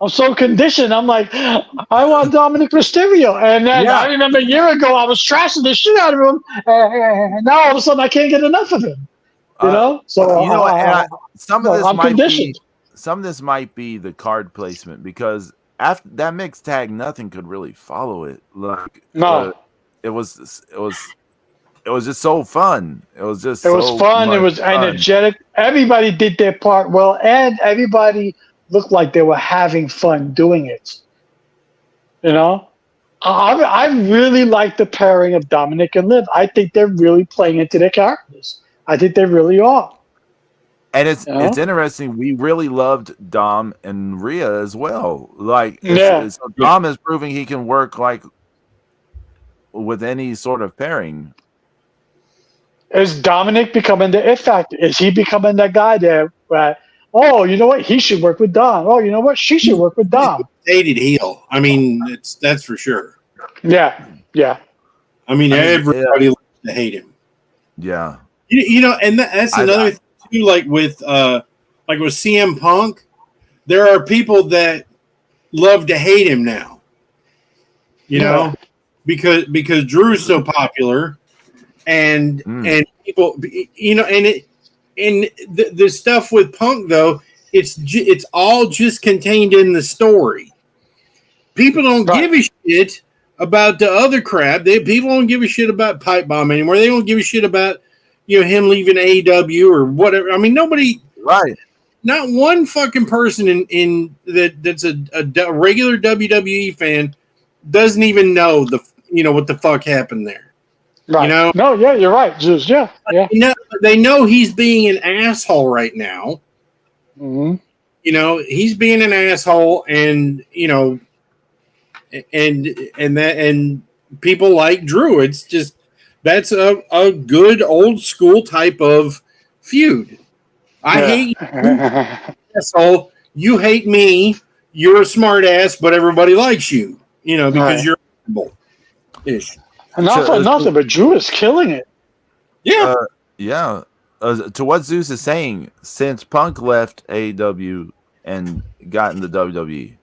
I'm so conditioned. I'm like, I want Dominic Mysterio. And then I remember a year ago, I was trashing the shit out of him. And now all of a sudden, I can't get enough of him. So some of this I'm conditioned. Some of this might be the card placement because after that mixed tag, nothing could really follow it. Like it was just so fun. It was fun. It was energetic. Everybody did their part well, and everybody looked like they were having fun doing it. I really like the pairing of Dominic and Liv. I think they're really playing into their characters. I think they really are. And it's interesting. We really loved Dom and Rhea as well. Like, Dom is proving he can work like with any sort of pairing. Is Dominic becoming the it factor? Is he becoming that guy there? Oh, you know what? He should work with Dom. Oh, you know what? She should work with Dom. Hated heel. I mean, that's for sure. Yeah. I mean, everybody loves to hate him. Yeah. And that's another thing too. Like with CM Punk, there are people that love to hate him now. Because Drew's so popular, and people, and the stuff with Punk though, it's all just contained in the story. People don't give a shit about the other crap. People don't give a shit about Pipe Bomb anymore. They don't give a shit about him leaving AEW or whatever. I mean, nobody. Right. Not one fucking person in that's a regular WWE fan doesn't even know what the fuck happened there. Right. No, yeah, you're right, Zeus. Yeah. They know he's being an asshole right now. Mm-hmm. He's being an asshole, and and people like Drew. It's just that's a good old school type of feud. I hate you, asshole. You hate me. You're a smart ass, but everybody likes you. Because you're ish. Not for nothing, but Drew is killing it. Yeah. To what Zeus is saying, since Punk left AEW and got in the WWE,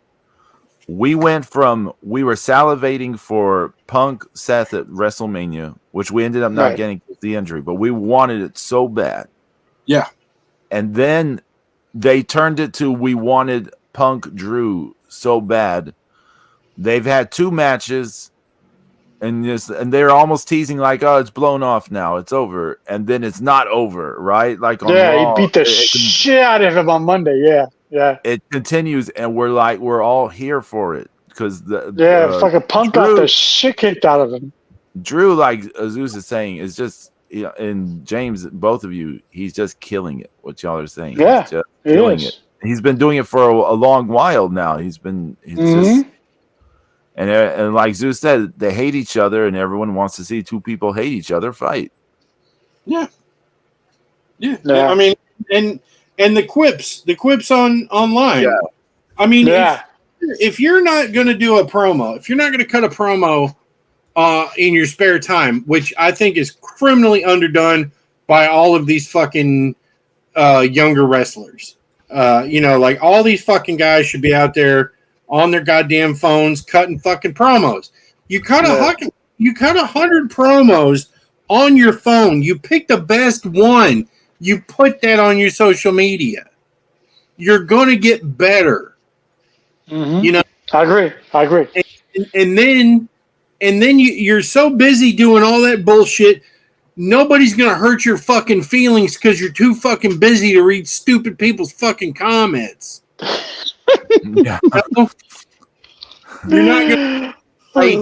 we were salivating for Punk Seth at WrestleMania, which we ended up not getting the injury, but we wanted it so bad. Yeah. And then they turned it to we wanted Punk Drew so bad. They've had 2 matches. And they're almost teasing like, oh, it's blown off now, it's over, and then it's not over, right? Like on Raw, he beat the shit out of him on Monday. Yeah. It continues, and we're all here for it because fucking Punk got the shit kicked out of him. Drew, like Zeus is saying, is just and James, both of you, he's just killing it. What y'all are saying, he's just killing it. He's been doing it for a long while now. He's just. And like Zeus said, they hate each other, and everyone wants to see 2 people hate each other fight. Yeah. I mean, and the quips online. Yeah. I mean, if you're not going to do a promo, if you're not going to cut a promo in your spare time, which I think is criminally underdone by all of these fucking younger wrestlers, like all these fucking guys should be out there on their goddamn phones cutting fucking promos. You cut 100 promos on your phone. You pick the best one you put that on your social media. You're going to get better. Mm-hmm. You know, I agree. and then you're so busy doing all that bullshit. Nobody's gonna hurt your fucking feelings because you're too fucking busy to read stupid people's fucking comments. Yeah. You know? You're not gonna fight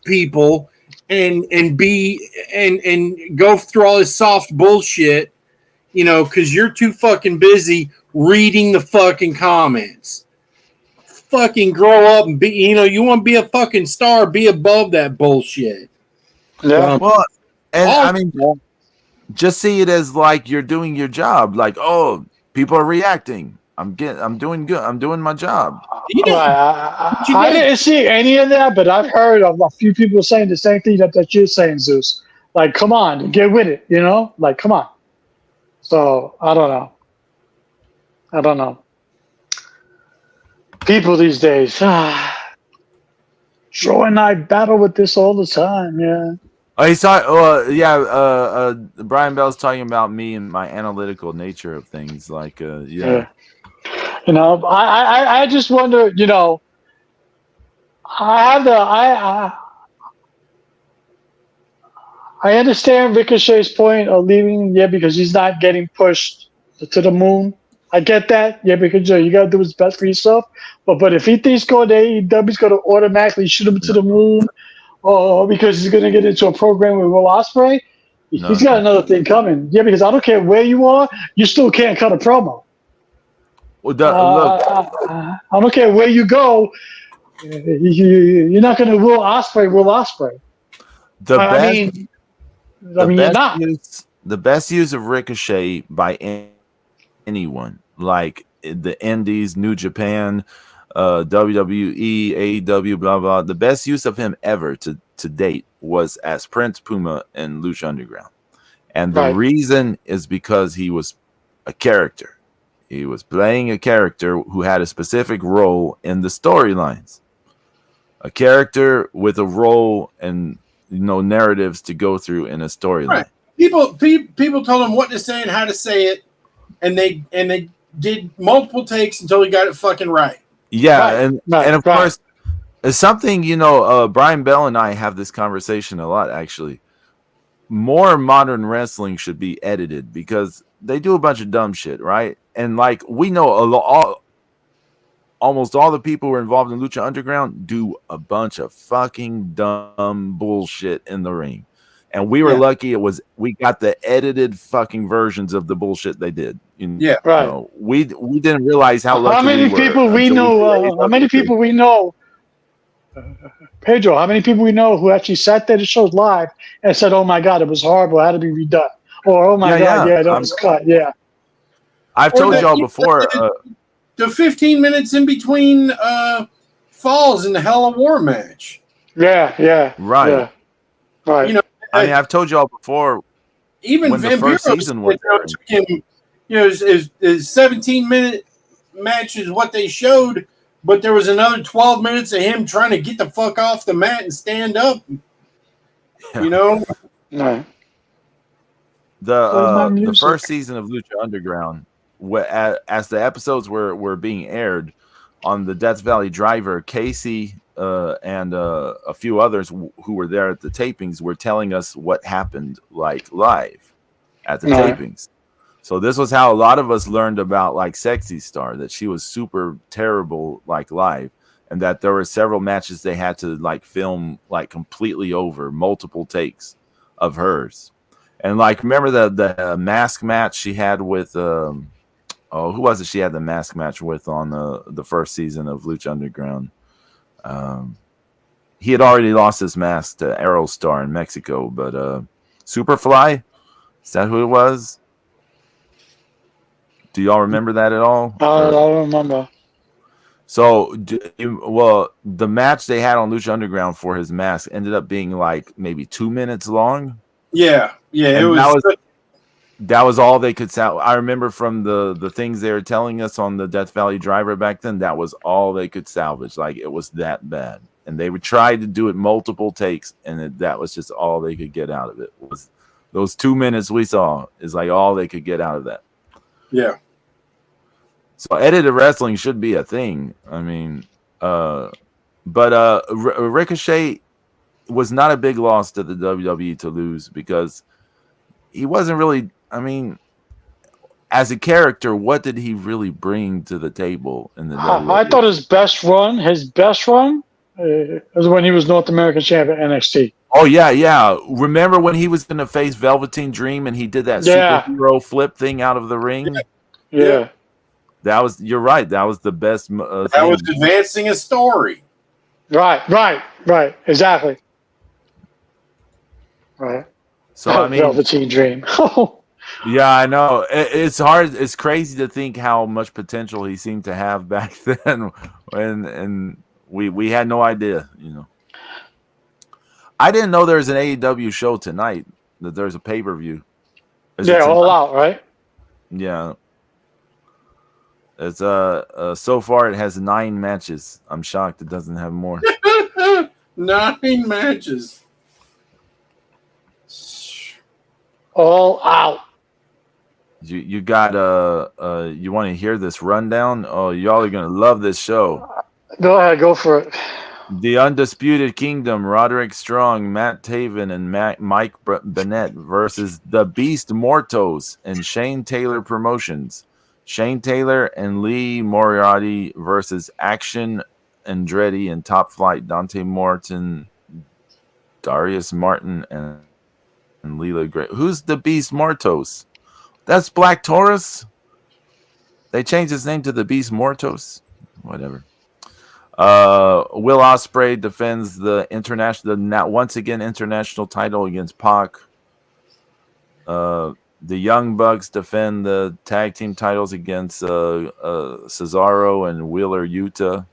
people and be and go through all this soft bullshit, because you're too fucking busy reading the fucking comments. Fucking grow up and be, you want to be a fucking star, be above that bullshit. Yeah. Well, and All I mean, just see it as like you're doing your job. Like, oh, people are reacting. I'm doing good. I'm doing my job. I didn't see any of that, but I've heard of a few people saying the same thing that you're saying, Zeus. Like, come on, get with it, Like, come on. So I don't know. People these days. Joe and I battle with this all the time. Yeah. Oh, he's talking. Yeah. Brian Bell's talking about me and my analytical nature of things. Like, yeah. I just wonder. I have the I understand Ricochet's point of leaving, because he's not getting pushed to the moon. I get that, because you got to do what's best for yourself. But if he thinks going to AEW, he's going to automatically shoot him to the moon, or because he's going to get into a program with Will Ospreay, he's got another thing coming. Yeah, because I don't care where you are, you still can't cut a promo. Well, look, I don't care where you go, you're not going to Will Ospreay. You're not. The best use of Ricochet by anyone, like the Indies, New Japan, WWE, AEW, blah blah. The best use of him ever to date was as Prince Puma in Lucha Underground, and the reason is because he was a character. He was playing a character who had a specific role in the storylines. A character with a role and narratives to go through in a storyline. Right. People told him what to say and how to say it, and they did multiple takes until he got it fucking right. Yeah, and of course, it's something Brian Bell and I have this conversation a lot. Actually, more modern wrestling should be edited because they do a bunch of dumb shit, right? And like we know almost all the people who are involved in Lucha Underground do a bunch of fucking dumb bullshit in the ring. And we were lucky we got the edited fucking versions of the bullshit they did. We didn't realize how lucky many people we know. How many people we know? Pedro, how many people we know who actually sat there to shows live and said, "Oh my God, it was horrible. It had to be redone," or "Oh my God, that was cut." Yeah, I've told y'all before. The 15 minutes in between falls in the Hell of War match. Yeah. Right. Yeah. Right. I've told y'all before. Even when the first season was took him, his 17-minute match is what they showed, but there was another 12 minutes of him trying to get the fuck off the mat and stand up. Right. The first season of Lucha Underground, as the episodes were being aired on the Death Valley Driver, Casey and a few others who were there at the tapings were telling us what happened like live at the tapings. So this was how a lot of us learned about like Sexy Star, that she was super terrible like live, and that there were several matches they had to like film like completely over, multiple takes of hers. And like remember the mask match she had with who was it she had the mask match with on the first season of Lucha Underground? He had already lost his mask to Aerostar in Mexico, but Superfly, is that who it was? Do y'all remember that at all? I don't remember. So, the match they had on Lucha Underground for his mask ended up being like maybe 2 minutes long. Yeah, that was all they could sound. I remember from the things they were telling us on the Death Valley Driver back then, that was all they could salvage. Like it was that bad, and they would try to do it multiple takes, and that was just all they could get out of it was Those 2 minutes we saw is like all they could get out of that. Yeah. So edited wrestling should be a thing. I mean, but Ricochet was not a big loss to the WWE to lose because he wasn't really. I mean, as a character, what did he really bring to the table in the I WWE? thought his best run was when he was North American champion NXT. Oh yeah. Remember when he was going to face Velveteen Dream and he did that superhero flip thing out of the ring? Yeah. That was. You're right. That was the best. That thing. was advancing a story. Right. Exactly. Right. So I mean, Velveteen Dream. yeah, I know. It's hard. It's crazy to think how much potential he seemed to have back then, and we had no idea. You know, I didn't know there was an AEW show tonight. That there's a pay-per-view. Yeah, All Out, right? Yeah. It's so far it has 9 matches. I'm shocked it doesn't have more. 9 matches. All Out. You got you want to hear this rundown? Oh, y'all are gonna love this show. Go ahead, go for it. The Undisputed Kingdom, Roderick Strong, Matt Taven, and Mike Bennett versus the Beast Mortos and Shane Taylor Promotions. Shane Taylor and Lee Moriarty versus Action Andretti and Top Flight, Dante Morton, Darius Martin, and Leela Gray. Who's the Beast Mortos? That's Black Taurus? They changed his name to the Beast Mortos? Whatever. Will Ospreay defends the international title against Pac. The Young Bucks defend the tag team titles against Cesaro and Wheeler Yuta.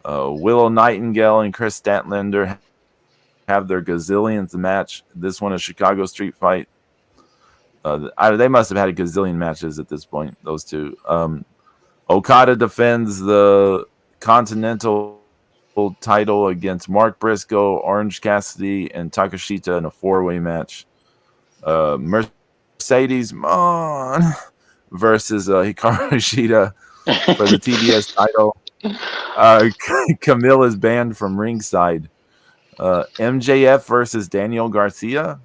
Willow Nightingale and Chris Statlander have their gazillionth match. This one, a Chicago Street Fight. They must have had a gazillion matches at this point, those two. Okada defends the Continental title against Mark Briscoe, Orange Cassidy, and Takashita in a 4-way match. Mercedes Mon versus Hikaru Shida for the TBS title. Camille is banned from ringside. MJF versus Daniel Garcia.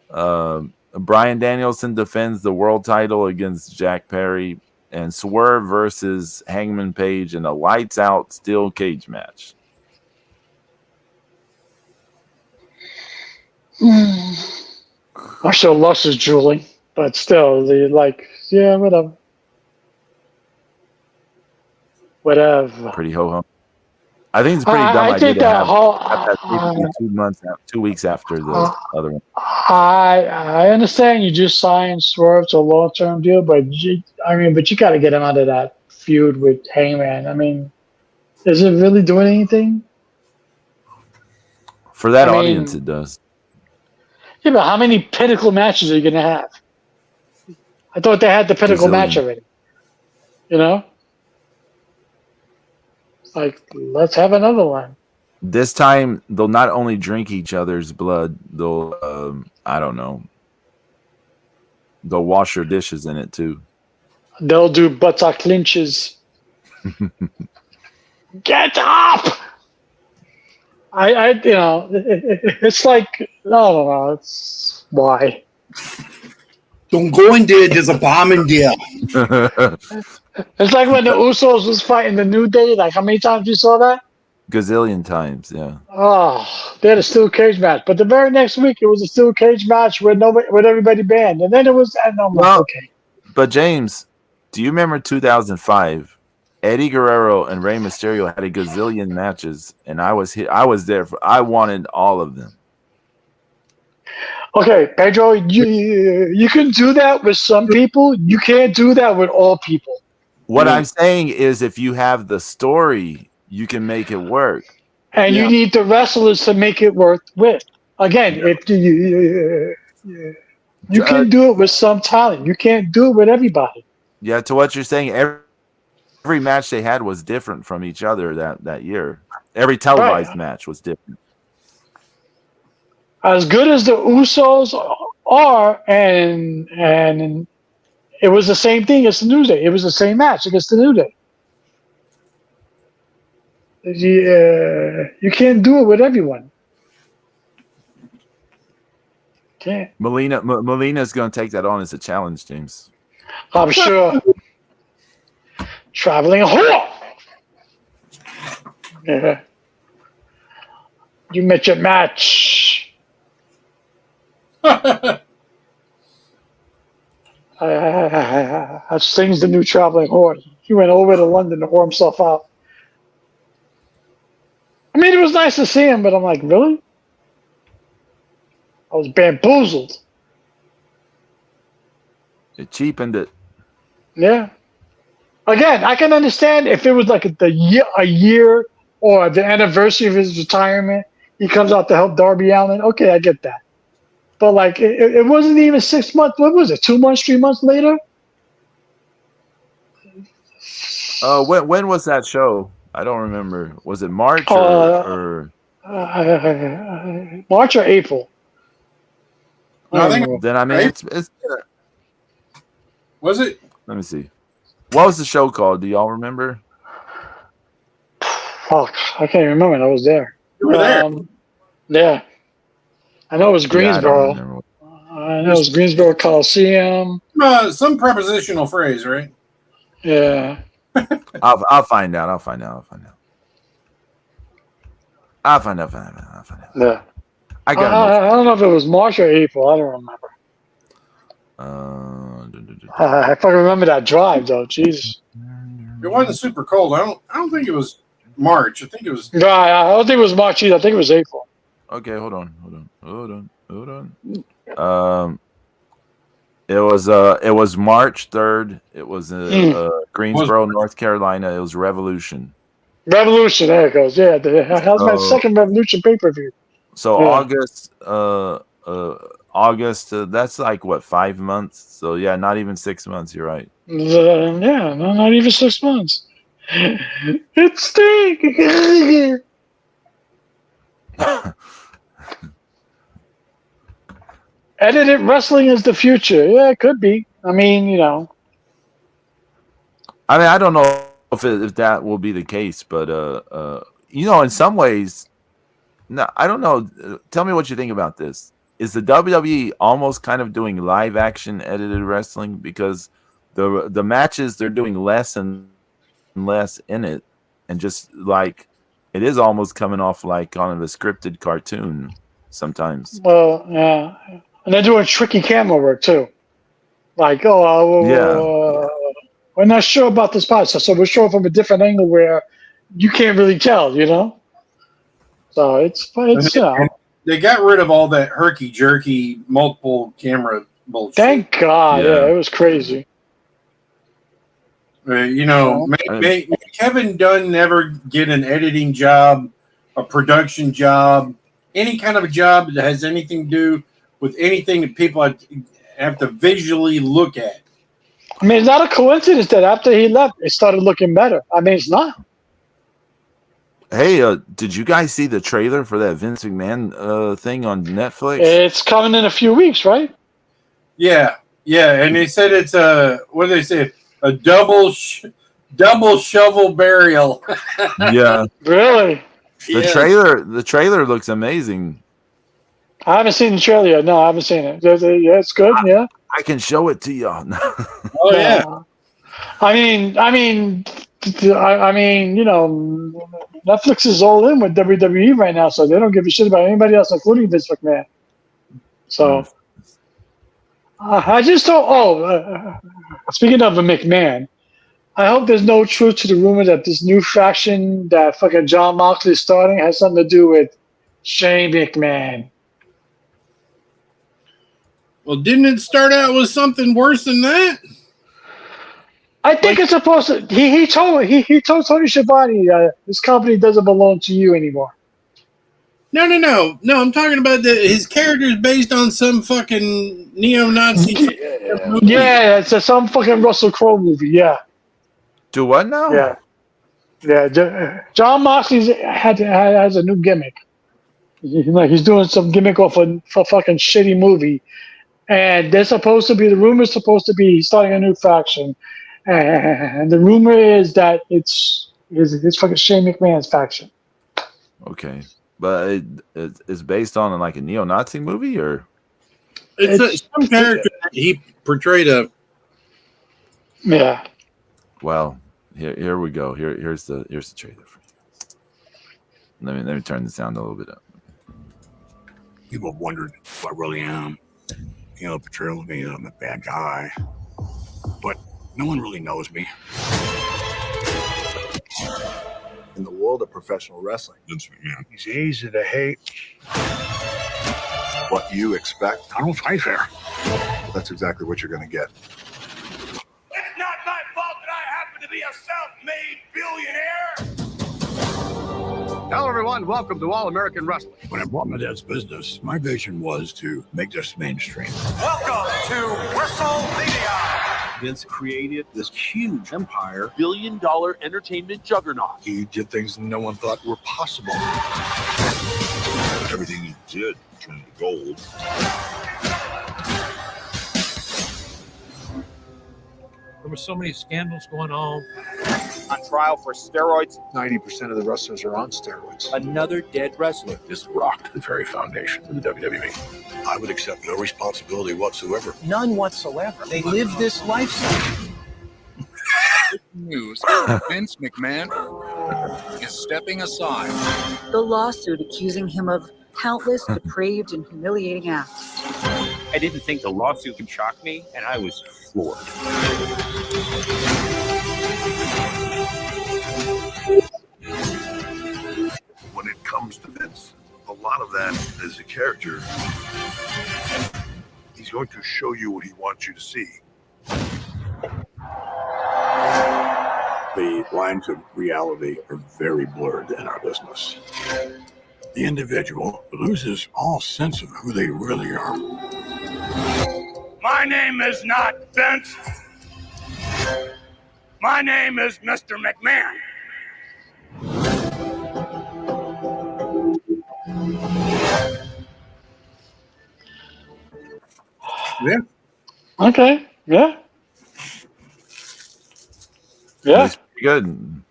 Bryan Danielson defends the world title against Jack Perry. And Swerve versus Hangman Page in a lights-out steel cage match. Marshall Lush is drooling, but still, yeah, whatever. Pretty ho-hum. I think it's a pretty dumb idea to have that 2 weeks after the other one. I understand you just signed Swerve to a long-term deal, but you got to get him out of that feud with Hangman. I mean, is it really doing anything? For that audience, it does. Yeah, but how many pinnacle matches are you going to have? I thought they had the pinnacle match already. You know? Let's have another one. This time, they'll not only drink each other's blood, they'll, I don't know, they'll wash your dishes in it too. They'll do buttock clinches. Get up! It's like, I don't know, it's why. Don't go in there, there's a bomb in there. It's like when the Usos was fighting the New Day. Like, how many times you saw that? Gazillion times, yeah. Oh, they had a steel cage match. But the very next week, it was a steel cage match with everybody banned. And then it was, okay. But James, do you remember 2005? Eddie Guerrero and Rey Mysterio had a gazillion matches, and I was there I wanted all of them. Okay, Pedro, you can do that with some people. You can't do that with all people. What I'm saying is, if you have the story, you can make it work. And you need the wrestlers to make it work with. Again, if you can do it with some talent. You can't do it with everybody. Yeah, to what you're saying, every match they had was different from each other that year. Every televised match was different. as good as the Usos are, and it was the same thing as the New Day. It was the same match against the New Day. You can't do it with everyone. Can't. Melina's going to take that on as a challenge, James. I'm sure. Traveling whore. Yeah. You met your match. Sting's the new traveling whore. He went over to London to whore himself out. I mean, it was nice to see him, but I'm like, really? I was bamboozled. It cheapened it. Yeah. Again, I can understand if it was like a year or the anniversary of his retirement. He comes out to help Darby Allin. Okay, I get that. But like, it wasn't even 6 months. What was it? 2 months, 3 months later? When was that show? I don't remember. Was it March or March or April? No, I think then I mean it's was it? let me see. What was the show called? Do y'all remember? Fuck, I can't remember. I was there. You were there. Yeah. I know it was Greensboro. Yeah, I know it was Greensboro Coliseum. Some prepositional phrase, right? Yeah. I'll find out. I'll find out. Yeah. I got I don't know if it was March or April. I don't remember. I fucking remember that drive though. Jesus. It wasn't super cold. I don't think it was March. I think it was. No, I don't think it was March either. I think it was April. Okay, hold on. It was March 3rd. It was Greensboro, North Carolina. It was Revolution. Revolution, there it goes. Yeah, that was my second Revolution pay-per-view. So yeah. August. That's like what, 5 months? So yeah, not even 6 months. You're right. Yeah, no, not even 6 months. It's Sting. Edited wrestling is the future. Yeah, it could be. I mean, you know. I mean, I don't know if that will be the case, but you know, in some ways, no, I don't know. Tell me what you think about this. Is the WWE almost kind of doing live action edited wrestling because the matches they're doing less and less in it, and just like it is almost coming off like kind of a scripted cartoon sometimes. Well, yeah, and they're doing tricky camera work too. Like, we're not sure about this part, so we're showing from a different angle where you can't really tell, you know. So it's They got rid of all that herky jerky multiple camera bullshit. Thank God, yeah, it was crazy. You know, may Kevin Dunn never get an editing job, a production job, any kind of a job that has anything to do with anything that people have to visually look at. I mean, it's not a coincidence that after he left, it started looking better. I mean, it's not. Hey, did you guys see the trailer for that Vince McMahon thing on Netflix? It's coming in a few weeks, right? Yeah, and they said it's what did they say? A double shovel burial. Yeah, really. The trailer looks amazing. I haven't seen the trailer yet. No, I haven't seen it. Yeah, it's good. Yeah, I can show it to y'all. Oh yeah. I mean, you know, Netflix is all in with WWE right now, so they don't give a shit about anybody else, including Vince McMahon. So, I just don't. Speaking of a McMahon, I hope there's no truth to the rumor that this new faction that fucking John Moxley is starting has something to do with Shane McMahon. Well, didn't it start out with something worse than that? I think it's supposed to. He told Tony Schiavone this company doesn't belong to you anymore. No. I'm talking about his character is based on some fucking neo-Nazi. Yeah, it's some fucking Russell Crowe movie. Yeah. Do what now? Yeah. John Moxley has a new gimmick. Like he's doing some gimmick off a fucking shitty movie, and the rumor's supposed to be he's starting a new faction, and the rumor is that it's fucking Shane McMahon's faction. Okay, but it's based on like a neo-Nazi movie, or It's some character that he portrayed a. Yeah. well, here we go. Here's the trailer for you guys. Let me turn this down a little bit up. People have wondered who I really am. You know, portrayal of me, I'm a bad guy. But no one really knows me. In the world of professional wrestling, Vince McMahon. he's easy to hate. What you expect, I don't fight fair. that's exactly what you're going to get. It's not my fault that I happen to be a self-made billionaire. Hello, everyone. Welcome to All American Wrestling. When I bought my dad's business, my vision was to make this mainstream. Welcome to WrestleMania. Vince created this huge empire, billion-dollar entertainment juggernaut. He did things no one thought were possible. Everything he did turned to gold. There were so many scandals going on. On trial for steroids. 90% of the wrestlers are on steroids. Another dead wrestler. This rocked the very foundation of the WWE. I would accept no responsibility whatsoever. None whatsoever. They live this lifestyle. News. Vince McMahon is stepping aside. The lawsuit accusing him of countless depraved and humiliating acts. I didn't think the lawsuit would shock me, and I was floored. When it comes to Vince, a lot of that is a character. He's going to show you what he wants you to see. The lines of reality are very blurred in our business. The individual loses all sense of who they really are. My name is not Vince. My name is Mr. McMahon. Yeah. Okay. Yeah. Yeah. It's pretty good.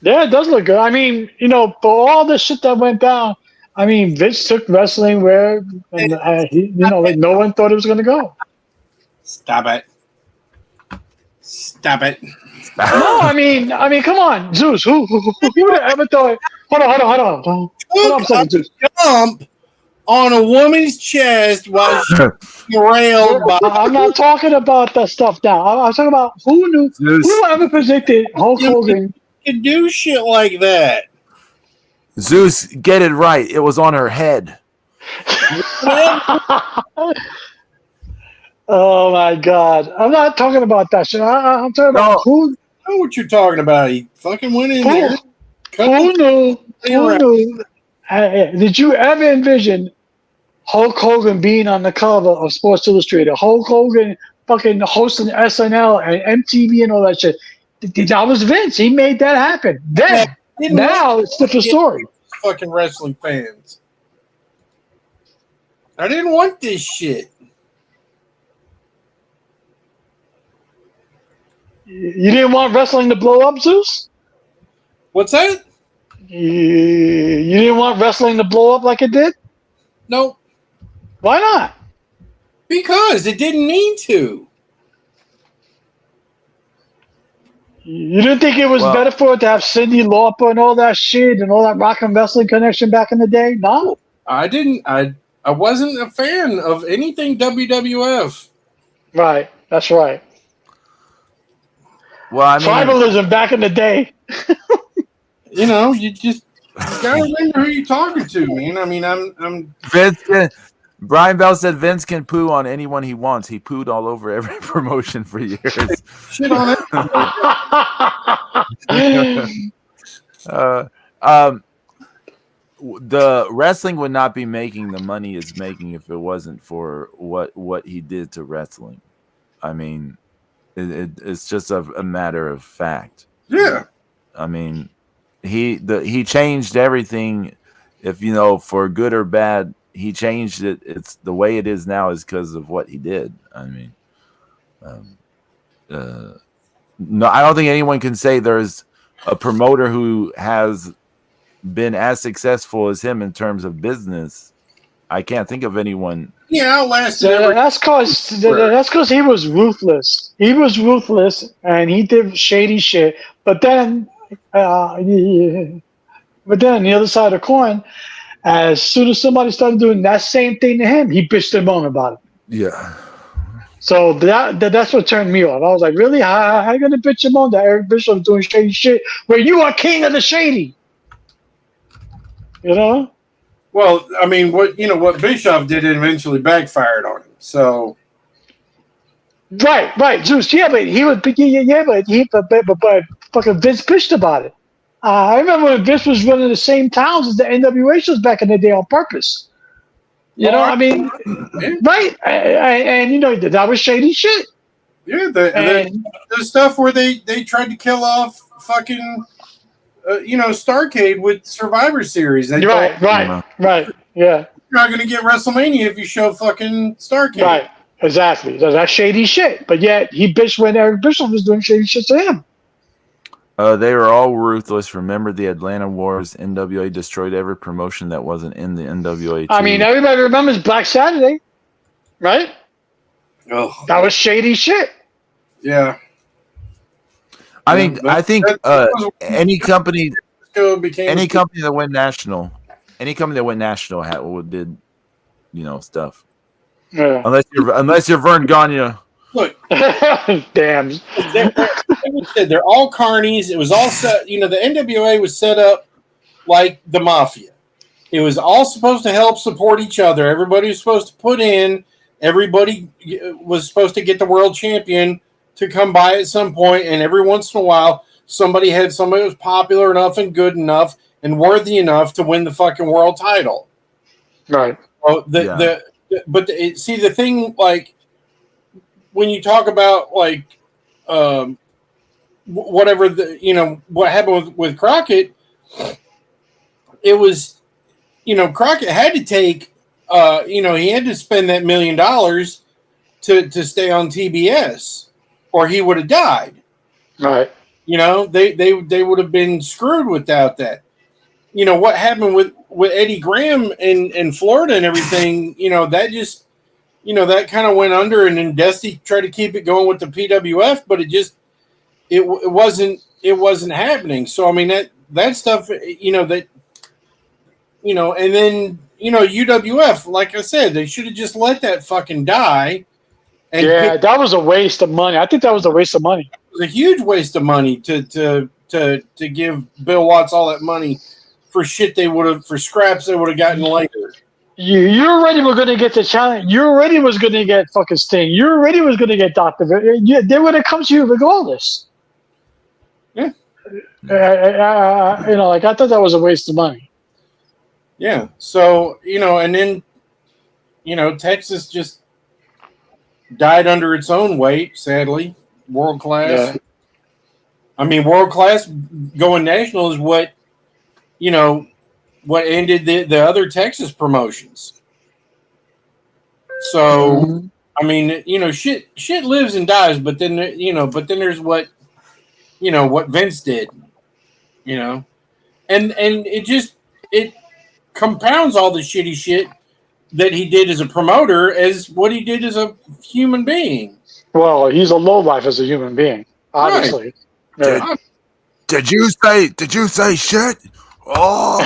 Yeah, it does look good. I mean, for all the shit that went down, I mean, Vince took wrestling where, like no one thought it was going to go. Stop it. Stop it. No, I mean, come on, Zeus. Who would have ever thought? Hold on. Hold on a second, Zeus. Jump on a woman's chest while she's railed by. I'm not talking about that stuff now. I'm talking about who knew, Zeus. who ever predicted Hulk Hogan. You do shit like that. Zeus, get it right. It was on her head. Oh my God! I'm not talking about that shit. I'm talking about who. I know what you're talking about. He fucking went in there. Who knew? Who knew? Did you ever envision Hulk Hogan being on the cover of Sports Illustrated? Hulk Hogan fucking hosting SNL and MTV and all that shit. That was Vince. He made that happen. Then, now it's a different story. Fucking wrestling fans. I didn't want this shit. You didn't want wrestling to blow up, Zeus? What's that? You didn't want wrestling to blow up like it did? Nope. Why not? Because it didn't need to. You didn't think it was better for it to have Cyndi Lauper and all that shit and all that rock and wrestling connection back in the day? No. I didn't. I wasn't a fan of anything WWF. Right. That's right. Well, I mean, tribalism back in the day. You just gotta remember who you're talking to, man. I mean, I'm Vince. Brian Bell said Vince can poo on anyone he wants. He pooed all over every promotion for years. Shit on it. The wrestling would not be making the money it's making if it wasn't for what he did to wrestling. I mean, it's just a matter of fact. Yeah. I mean, he changed everything if you know, for good or bad, he changed it. It's the way it is now is because of what he did. I mean, no, I don't think anyone can say there's a promoter who has been as successful as him in terms of business. I can't think of anyone. Yeah, outlasted So every. that's because he was ruthless. He was ruthless, and he did shady shit. But then, but then on the other side of the coin, as soon as somebody started doing that same thing to him, he bitched and moaned about it. Yeah. So that's what turned me off. I was like, really? How you gonna bitch and moan that Eric Bischoff's doing shady shit where you are king of the shady? You know? Well, I mean, what Bischoff did eventually backfired on him. So Right, Zeus. Yeah, but he was, but fucking Vince bitched about it. I remember when Vince was running the same towns as the NWA shows back in the day on purpose. You know, I mean, right? And you know that was shady shit. Yeah, the stuff where they tried to kill off fucking Starrcade with Survivor Series. They Right, yeah. You're not going to get WrestleMania if you show fucking Starrcade. Right, exactly. So that's shady shit. But yet he bitched when Eric Bischoff was doing shady shit to him. They were all ruthless. Remember the Atlanta Wars? NWA destroyed every promotion that wasn't in the NWA. I mean, everybody remembers Black Saturday, right? Oh, that was shady shit. Yeah. I mean, I think any company that went national, did, stuff. Yeah. Unless you're Vern Gagne. Look, damn. They're all carnies. It was all set. The NWA was set up like the mafia. It was all supposed to help support each other. Everybody was supposed to put in. Everybody was supposed to get the world champion to come by at some point, and every once in a while, somebody that was popular enough and good enough and worthy enough to win the fucking world title. Right. The thing, like, when you talk about like whatever what happened with Crockett, it was Crockett had to take he had to spend that $1 million to stay on TBS, or he would have died. Right. They would have been screwed without that. What happened with Eddie Graham in Florida and everything, that just that kind of went under, and then Dusty tried to keep it going with the PWF, but it wasn't happening. So I mean that stuff, and then UWF, like I said, they should have just let that fucking die. And that was a waste of money. I think that was a waste of money. It was a huge waste of money to give Bill Watts all that money for shit for scraps they would have gotten later. You already were going to get the challenge. You already was going to get fucking Sting. You already was going to get Dr. They would have come to you regardless. Yeah. I thought that was a waste of money. Yeah. So, and then, Texas just died under its own weight, sadly. World class. Yeah. I mean, world class going national is what ended the other Texas promotions. So, I mean, shit lives and dies, but then there's what Vince did, and it compounds all the shitty shit that he did as a promoter as what he did as a human being. Well, he's a lowlife as a human being, obviously. Right. Yeah. Did you say shit? Oh,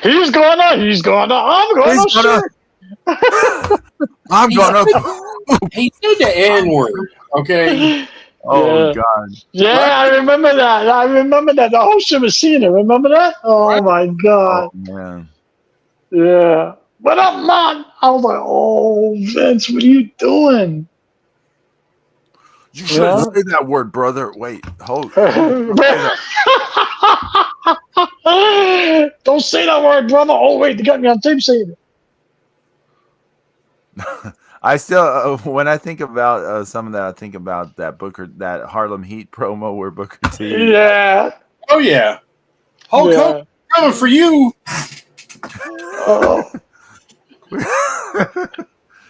he's going on. I'm gonna. He said the N-word. Okay. Oh God. Yeah, I remember that. The whole shit was seeing it. Remember that? Oh my God. Oh man. Yeah. What up, man? I was like, oh, Vince, what are you doing? You shouldn't say that word, brother. Wait, hold. Don't say that word, brother. Oh, wait, they got me on tape saying it. I still, when I think about some of that, I think about that Harlem Heat promo where Booker T. Yeah. Oh yeah. Hulk Hogan coming for you. Oh.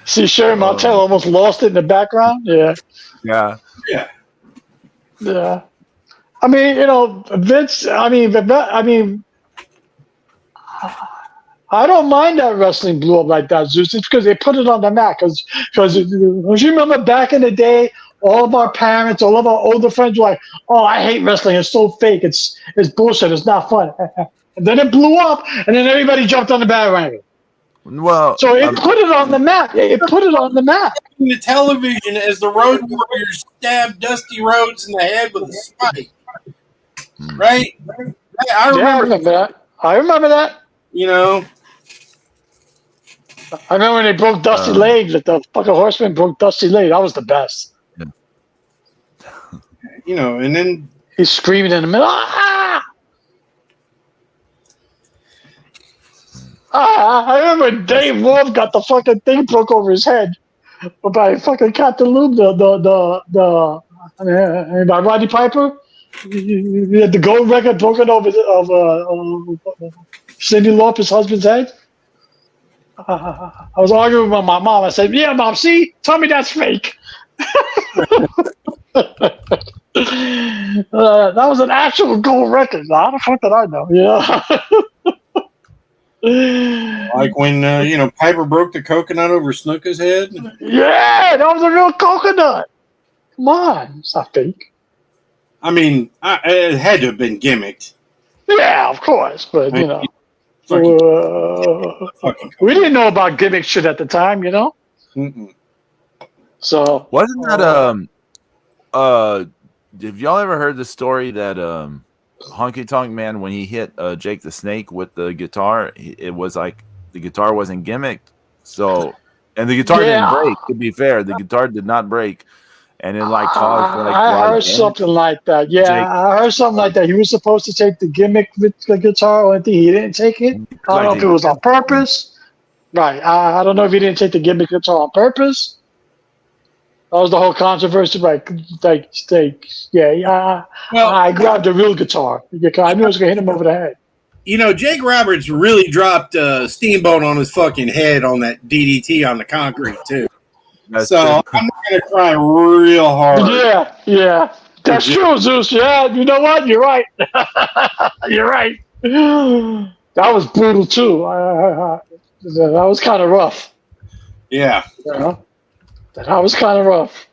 See, Sherry Martel almost lost it in the background. Yeah. Yeah. Yeah. Yeah. I mean, Vince. I mean, I don't mind that wrestling blew up like that, Zeus. It's because they put it on the map. Because don't you remember back in the day, all of our parents, all of our older friends were like, "Oh, I hate wrestling. It's so fake. It's bullshit. It's not fun." And then it blew up, and then everybody jumped on the bandwagon. Well, So it put it on the map. It put it on the map. The television as the Road Warriors stabbed Dusty Rhodes in the head with a spike. Right? I remember that. I remember that. You know, I remember when they broke Dusty leg. That the fucking Horseman broke Dusty leg. That was the best. You know, and then he's screaming in the middle. Ah! I remember Dave Wolf got the fucking thing broke over his head by fucking Captain Lube, by Roddy Piper. He had the gold record broken over of Cindy Lauper's husband's head. I was arguing with my mom. I said, "Yeah, Mom, see? Tell me that's fake." That was an actual gold record. How the fuck did I know? Yeah. Like when Piper broke the coconut over Snuka's head. Yeah, that was a real coconut. Come on, it's not fake. I mean, it had to have been gimmicked. Yeah, of course, but we didn't know about gimmick shit at the time, Mm-mm. So wasn't that have y'all ever heard the story that Honky Tonk Man, when he hit Jake the Snake with the guitar, it was like the guitar wasn't gimmicked. So, and the guitar didn't break. To be fair, the guitar did not break, and it caused I heard something like that. Yeah, I heard something like that. He was supposed to take the gimmick with the guitar, and he didn't take it. I don't know if it was on purpose. Right. I don't know if he didn't take the gimmick guitar on purpose. That was the whole controversy. I grabbed the real guitar. I knew I was going to hit him over the head. Jake Roberts really dropped Steamboat on his fucking head on that DDT on the concrete, too. So I'm going to try real hard. Yeah. That's true, Zeus. Yeah, you know what? You're right. You're right. That was brutal, too. That was kind of rough. Yeah. That was kind of rough.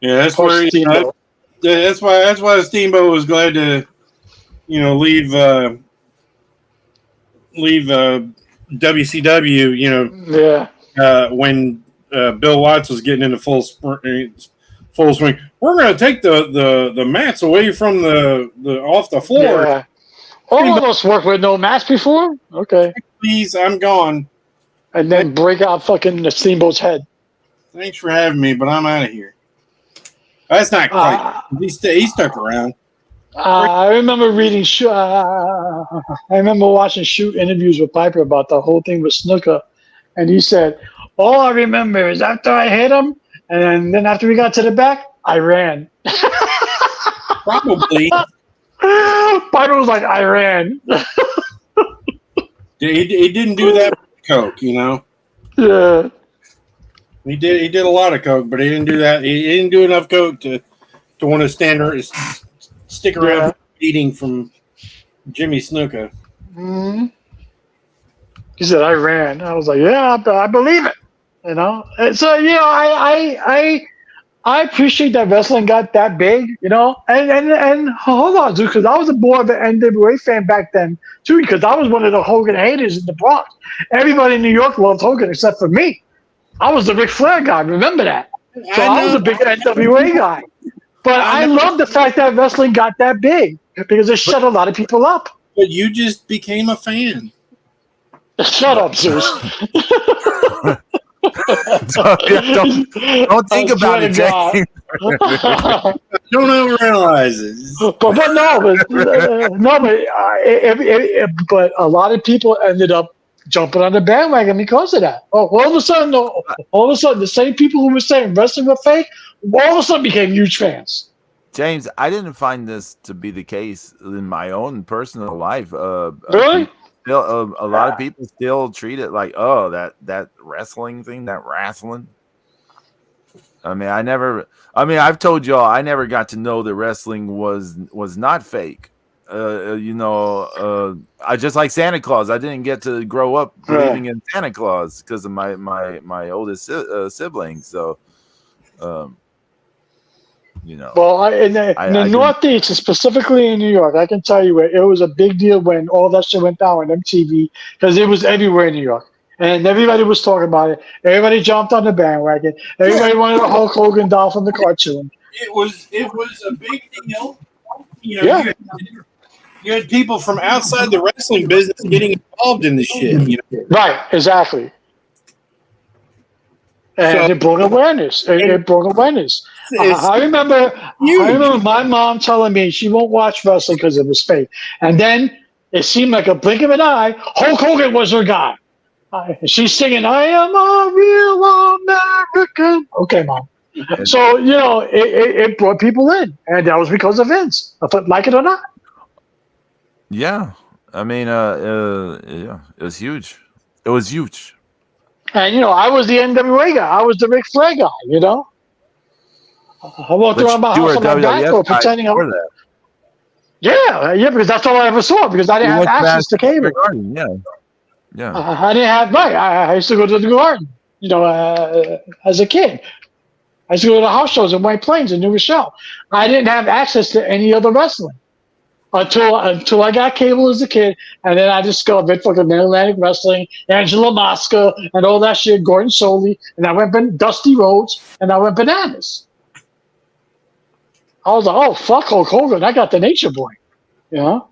Yeah, that's where that's why Steamboat was glad to, leave WCW. When Bill Watts was getting into full swing. We're going to take the mats away from the off the floor. Yeah. All of us worked with no mats before. Okay. Please, I'm gone. And then break out fucking the Steamboat's head. Thanks for having me, but I'm out of here. That's not quite. He stuck around. I remember reading. I remember watching shoot interviews with Piper about the whole thing with Snuka, and he said, "All I remember is after I hit him, and then after we got to the back, I ran." Probably. Piper was like, "I ran." He didn't do that with coke, Yeah. He did a lot of coke, but he didn't do that. He didn't do enough coke to want to stick around eating from Jimmy Snuka. Mm-hmm. He said, "I ran." I was like, "Yeah, I believe it." And so I appreciate that wrestling got that big, and hold on, dude, because I was more of an NWA fan back then too, because I was one of the Hogan haters in the Bronx. Everybody in New York loved Hogan except for me. I was the Ric Flair guy. Remember that? So I was a big NWA guy. But I love the fact that wrestling got that big because it shut a lot of people up. But you just became a fan. Shut up, Zeus. don't think about it, James. Don't overanalyze it. But a lot of people ended up jumping on the bandwagon because of that. All of a sudden, the same people who were saying wrestling was fake, all of a sudden became huge fans. James, I didn't find this to be the case in my own personal life. Really? still a lot of people still treat it like, oh, that wrestling thing, that wrestling. I mean, I've told y'all I never got to know that wrestling was not fake. I just like Santa Claus. I didn't get to grow up believing in Santa Claus because of my oldest sibling. So, Well, in the Northeast, and specifically in New York, I can tell you it was a big deal when all that shit went down on MTV because it was everywhere in New York. And everybody was talking about it. Everybody jumped on the bandwagon. Everybody wanted a Hulk Hogan doll from the cartoon. It was a big deal. You had people from outside the wrestling business getting involved in this shit. Right, exactly. And it brought awareness. It brought awareness. I remember my mom telling me she won't watch wrestling because it was fake. And then it seemed like a blink of an eye, Hulk Hogan was her guy. She's singing, "I am a real American." Okay, Mom. So, it brought people in. And that was because of Vince, like it or not. Yeah. I mean, yeah, it was huge. It was huge. And, I was the NWA guy. I was the Ric Flair guy, I walked around my house on my back door pretending I was. Yeah, because that's all I ever saw because I didn't have access to cable. Yeah. I didn't have, right. I used to go to the Garden, as a kid. I used to go to the house shows in White Plains in New Rochelle. I didn't have access to any other wrestling until I got cable as a kid, and then I discovered fucking Mid-Atlantic Wrestling, Angela Mosca, and all that shit, Gordon Soley, and I went Dusty Rhodes, and I went bananas. I was like, oh, fuck Hulk Hogan. I got the Nature Boy, And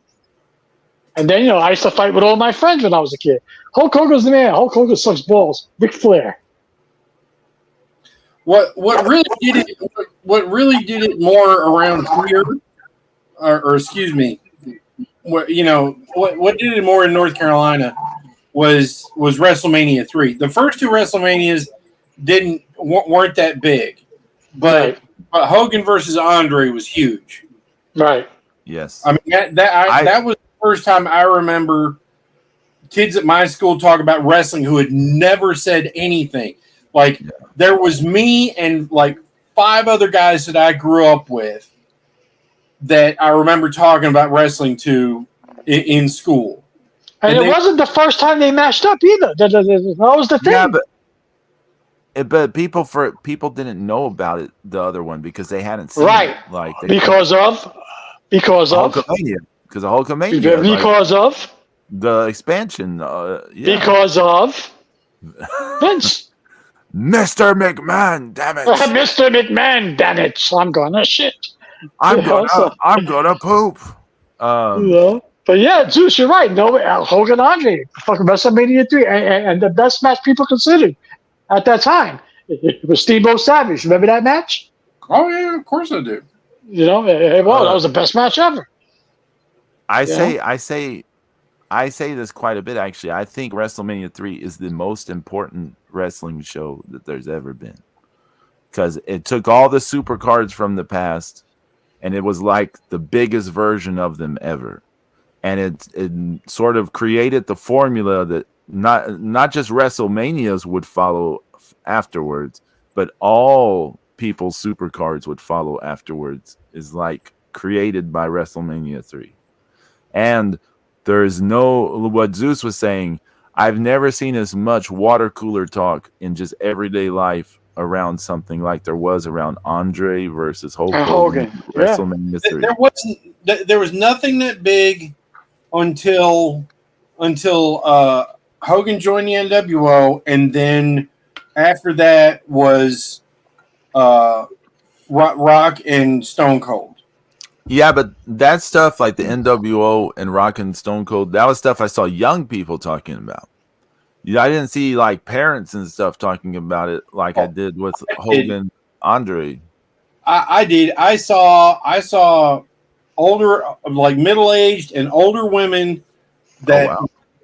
then, I used to fight with all my friends when I was a kid. Hulk Hogan's the man. Hulk Hogan sucks balls. Ric Flair. What really did it more around here, or excuse me, what did it more in North Carolina was WrestleMania 3. The first two WrestleManias weren't that big, but Hogan versus Andre was huge. Right. Yes. I mean that was the first time I remember kids at my school talk about wrestling who had never said anything. Like there was me and like 5 other guys that I grew up with that I remember talking about wrestling to in school. And it wasn't the first time they matched up either. That was the thing. Yeah, but people didn't know about it, the other one, because they hadn't seen it. Like because of Hulkamania. Because of Hulkamania. Because of the expansion. Because of Vince. Mr. McMahon, damn it. Mr. McMahon, damn it. I'm gonna shit. I'm gonna poop. But yeah, Zeus, you're right. No, Hogan Andre, fucking WrestleMania 3, and the best match people considered at that time. It was Steamboat Savage. Remember that match? Oh yeah, of course I do. That was the best match ever. I say this quite a bit, actually. I think WrestleMania 3 is the most important wrestling show that there's ever been, because it took all the super cards from the past, and it was like the biggest version of them ever, and it sort of created the formula that not just WrestleManias would follow afterwards, but all people's super cards would follow afterwards. Is like created by WrestleMania 3, and there's what Zeus was saying. I've never seen as much water cooler talk in just everyday life around something like there was around Andre versus Hulk Hogan. WrestleMania 3. There was nothing that big until Hogan joined the NWO, and then after that was Rock and Stone Cold. Yeah, but that stuff like the NWO and Rock and Stone Cold, that was stuff I saw young people talking about. I didn't see like parents and stuff talking about it like I did with Hogan, Andre. I did. I saw older, like middle-aged and older women that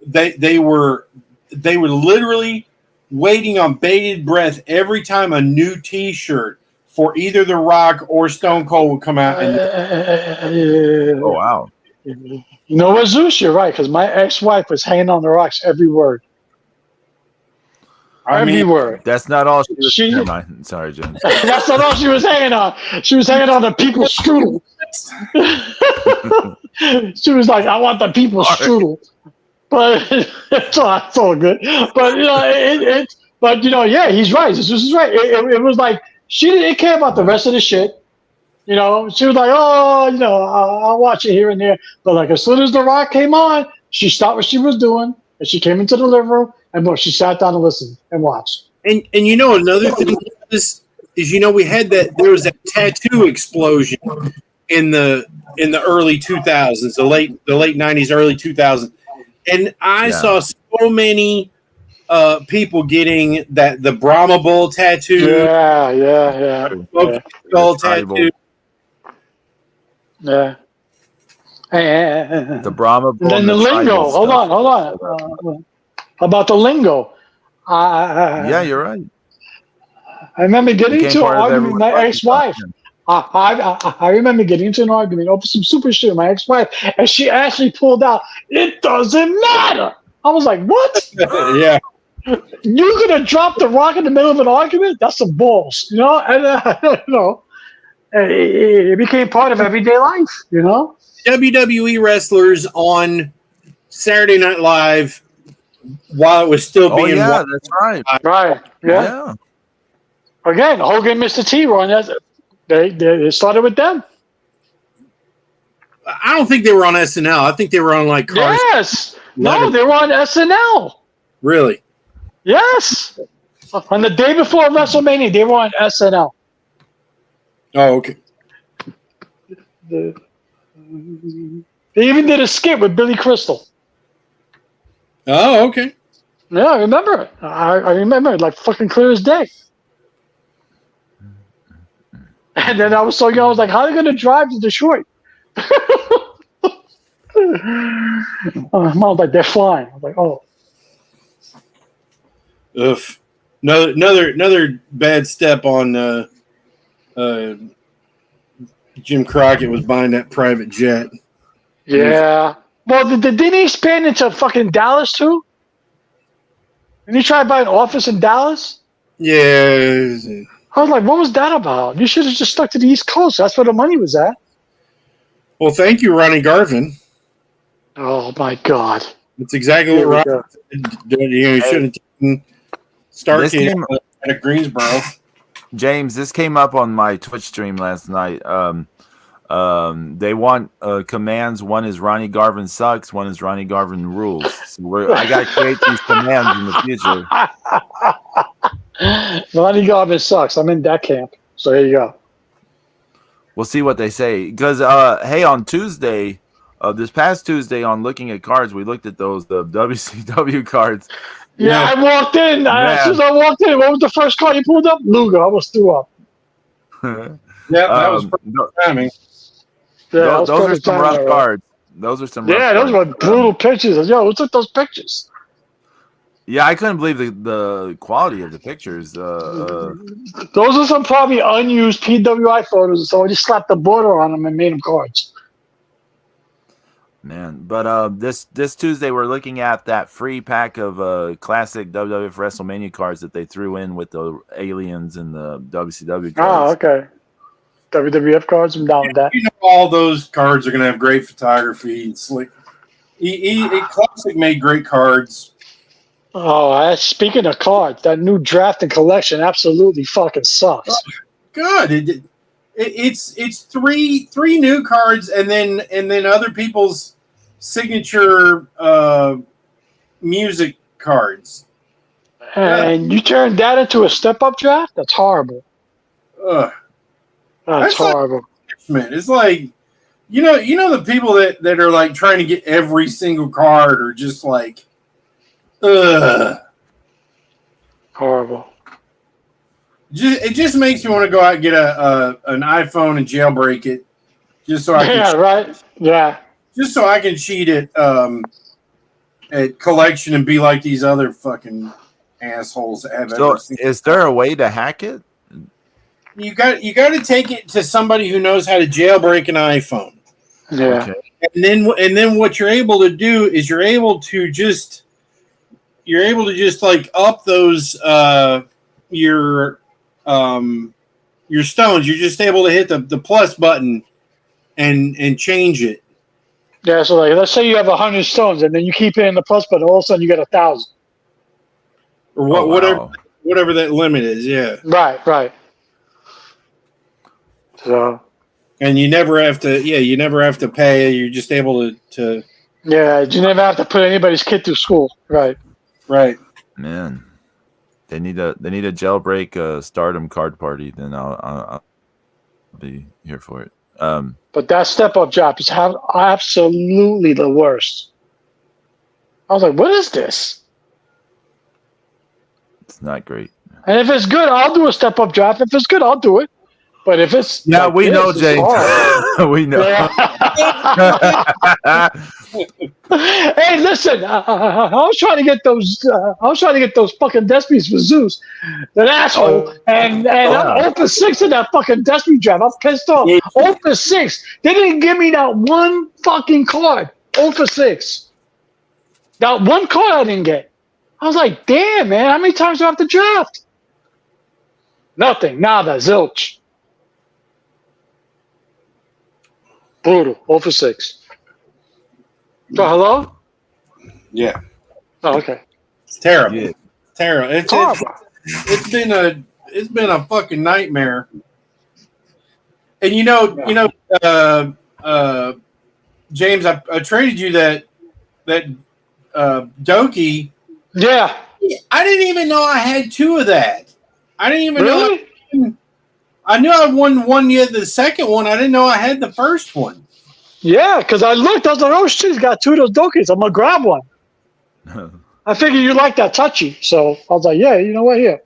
they were literally waiting on bated breath every time a new T-shirt for either The Rock or Stone Cold would come out. Oh wow! You know what, Zeus? You're right, because my ex-wife was hanging on the rocks every word. Every word. That's not all she was. She- Never mind. Sorry, James. That's not all she was hanging on. She was hanging on the people's strudel. She was like, I want the people's strudel. But it's all good. But, but, yeah, he's right. This is right. It was like, she didn't care about the rest of the shit. She was like, oh, I'll watch it here and there. But like, as soon as The Rock came on, she stopped what she was doing and she came into the living room and she sat down and listened and watched. And another thing is we had there was that tattoo explosion in the early 2000s, the late 90s, early 2000s, and I saw so many people getting the Brahma Bull tattoo, skull tattoo. Yeah. The Brahma Bull. Then the lingo. Hold on. How about the lingo? Yeah, you're right. I remember getting into an argument with my ex-wife. I remember getting into an argument over some super shit with my ex-wife, and she actually pulled out, "It doesn't matter." I was like, "What?" Yeah. You're gonna drop The Rock in the middle of an argument? That's some balls, And it became part of everyday life, WWE wrestlers on Saturday Night Live while it was still being. Oh yeah, that's right. Right. Yeah. Again, Hogan, Mr. T, Ron. They started with them. I don't think they were on SNL. I think they were on like Cars. Yes. No, they were on SNL. Really? Yes. On the day before WrestleMania, they were on SNL. Oh, okay. They even did a skit with Billy Crystal. Oh, okay. Yeah, I remember it. I remember it like fucking clear as day. And then I was so young, I was like, how are they going to drive to Detroit? Mom was like, they're flying. I was like, oh. Ugh. Another bad step on Jim Crockett was buying that private jet. Yeah. Well, didn't he expand into fucking Dallas too? Didn't he try to buy an office in Dallas? Yeah. I was like, what was that about? You should have just stuck to the East Coast. That's where the money was at. Well, thank you, Ronnie Garvin. Oh, my God. That's exactly what Ronnie did. You should have taken Starcade out of Greensboro. James, this came up on my Twitch stream last night. They want commands. One is Ronnie Garvin sucks. One is Ronnie Garvin rules. So I got to create these commands in the future. Ronnie Garvin sucks. I'm in that camp. So there you go. We'll see what they say. Because, hey, on Tuesday, this past Tuesday, on Looking at Cards, we looked at the WCW cards. Yeah, I walked in. As soon as I walked in, what was the first card you pulled up? Luger. I almost threw up. Yeah, that was perfect timing. Yeah, those are some rough cards. Those are some rough cards. Those were brutal pictures. Yo, who took those pictures? Yeah, I couldn't believe the quality of the pictures. Those are some probably unused PWI photos. So I just slapped the border on them and made them cards. Man, but this Tuesday we're looking at that free pack of classic WWF WrestleMania cards that they threw in with the aliens and the WCW cards. Oh, okay. WWF cards. I'm down with that. All those cards are going to have great photography. It's like Classic made great cards. Oh, speaking of cards, that new draft and collection absolutely fucking sucks. Oh, good. It's three new cards and then other people's signature music cards. And you turned that into a step-up draft? That's horrible. That's horrible. Like, it's like you know the people that are like trying to get every single card are just like horrible. It just makes me want to go out and get an iPhone and jailbreak it, just so I can just so I can cheat at collection and be like these other fucking assholes that have ever seen. Is there a way to hack it? You got to take it to somebody who knows how to jailbreak an iPhone. Yeah. Okay. And then what you're able to do is you're able to just like up those your stones. You're just able to hit the plus button and change it. Yeah, so like let's say you have 100 stones and then you keep hitting the plus button, all of a sudden you get 1,000. Or Oh, wow. whatever that limit is, yeah. Right. So And you never have to pay. You're just able to yeah, you never have to put anybody's kid through school. Right. Man, they need a jailbreak stardom card party. Then I'll be here for it. But that step up drop is absolutely the worst. I was like, what is this? It's not great. And if it's good, I'll do a step up drop. If it's good, I'll do it. But if it's Yeah, like we this, know, it's James. hard. We know. Hey, listen, I was trying to get those. I was trying to get those fucking Despies for Zeus, that asshole, and I'm 0 for 6 in that fucking Despy draft. I'm pissed off. 0 for 6. They didn't give me that one fucking card. 0 for 6. That one card I didn't get. I was like, damn, man, how many times do I have to draft? Nothing. Nada. Zilch. Brutal. 0 for 6. So, hello? Yeah. Oh, okay. It's terrible. Yeah. Terrible. It's been a fucking nightmare. And James, I traded you that Doki. Yeah. I didn't even know I had 2 of that. I didn't even Really? know. I knew I won one yet. The second one, I didn't know I had the first one. Yeah, because I looked. I was like, oh shit, he's got 2 of those Dokis. I'm gonna grab one. I figured you like that touchy, so I was like, yeah, you know what? Here.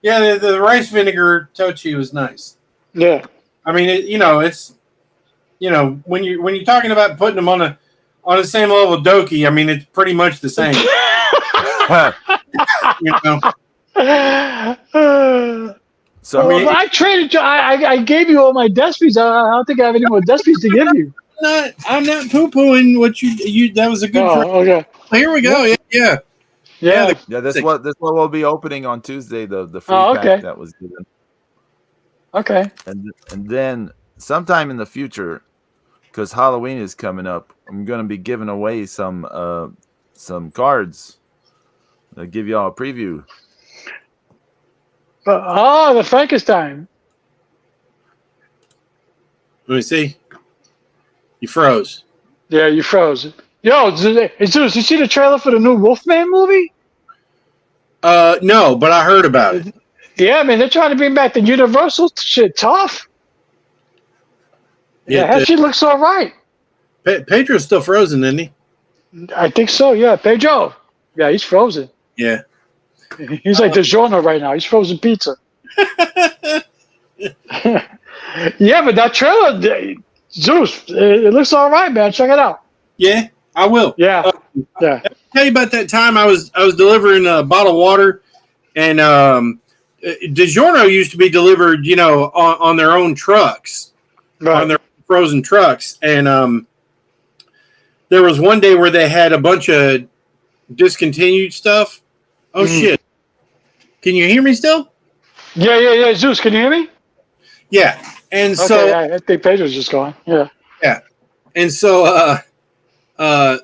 Yeah, the rice vinegar Tochi was nice. Yeah. I mean, it's when you're talking about putting them on the same level of Doki, I mean, it's pretty much the same. So I traded you. I gave you all my Despies. I don't think I have any more Despies to give you. I'm not poo pooing what you. That was a good. Okay. Here we go. Yeah. This one will be opening on Tuesday. The free pack that was given. Okay. And then sometime in the future, because Halloween is coming up, I'm gonna be giving away some cards. I'll give y'all a preview. The Frankenstein. Let me see. You froze. Yeah, you froze. Yo, Zeus, you see the trailer for the new Wolfman movie? No, but I heard about it. Yeah, man, they're trying to bring back the Universal shit tough. Yeah, that shit looks all right. Pedro's still frozen, isn't he? I think so, yeah. Pedro. Yeah, he's frozen. Yeah. He's like DiGiorno right now. He's frozen pizza. Yeah, but that trailer, Zeus, it looks all right, man. Check it out. Yeah, I will. Yeah. I'll tell you about that time I was delivering a bottle of water, and DiGiorno used to be delivered, on their own trucks, on their frozen trucks, and there was one day where they had a bunch of discontinued stuff. Oh shit! Can you hear me still? Yeah. Zeus, can you hear me? Yeah, and so I think Pedro's just gone. Yeah. And so I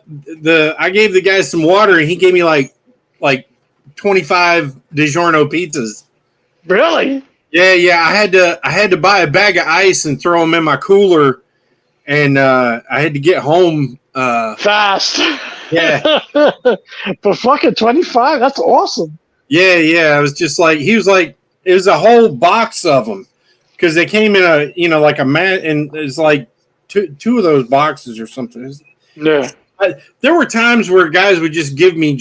gave the guy some water, and he gave me like 25 DiGiorno pizzas. Really? Yeah. I had to buy a bag of ice and throw them in my cooler, and I had to get home fast. Yeah. For fucking 25, that's awesome. Yeah. I was just like, he was like, it was a whole box of them because they came in a like a mat, and it's like two of those boxes or something. Yeah. There were times where guys would just give me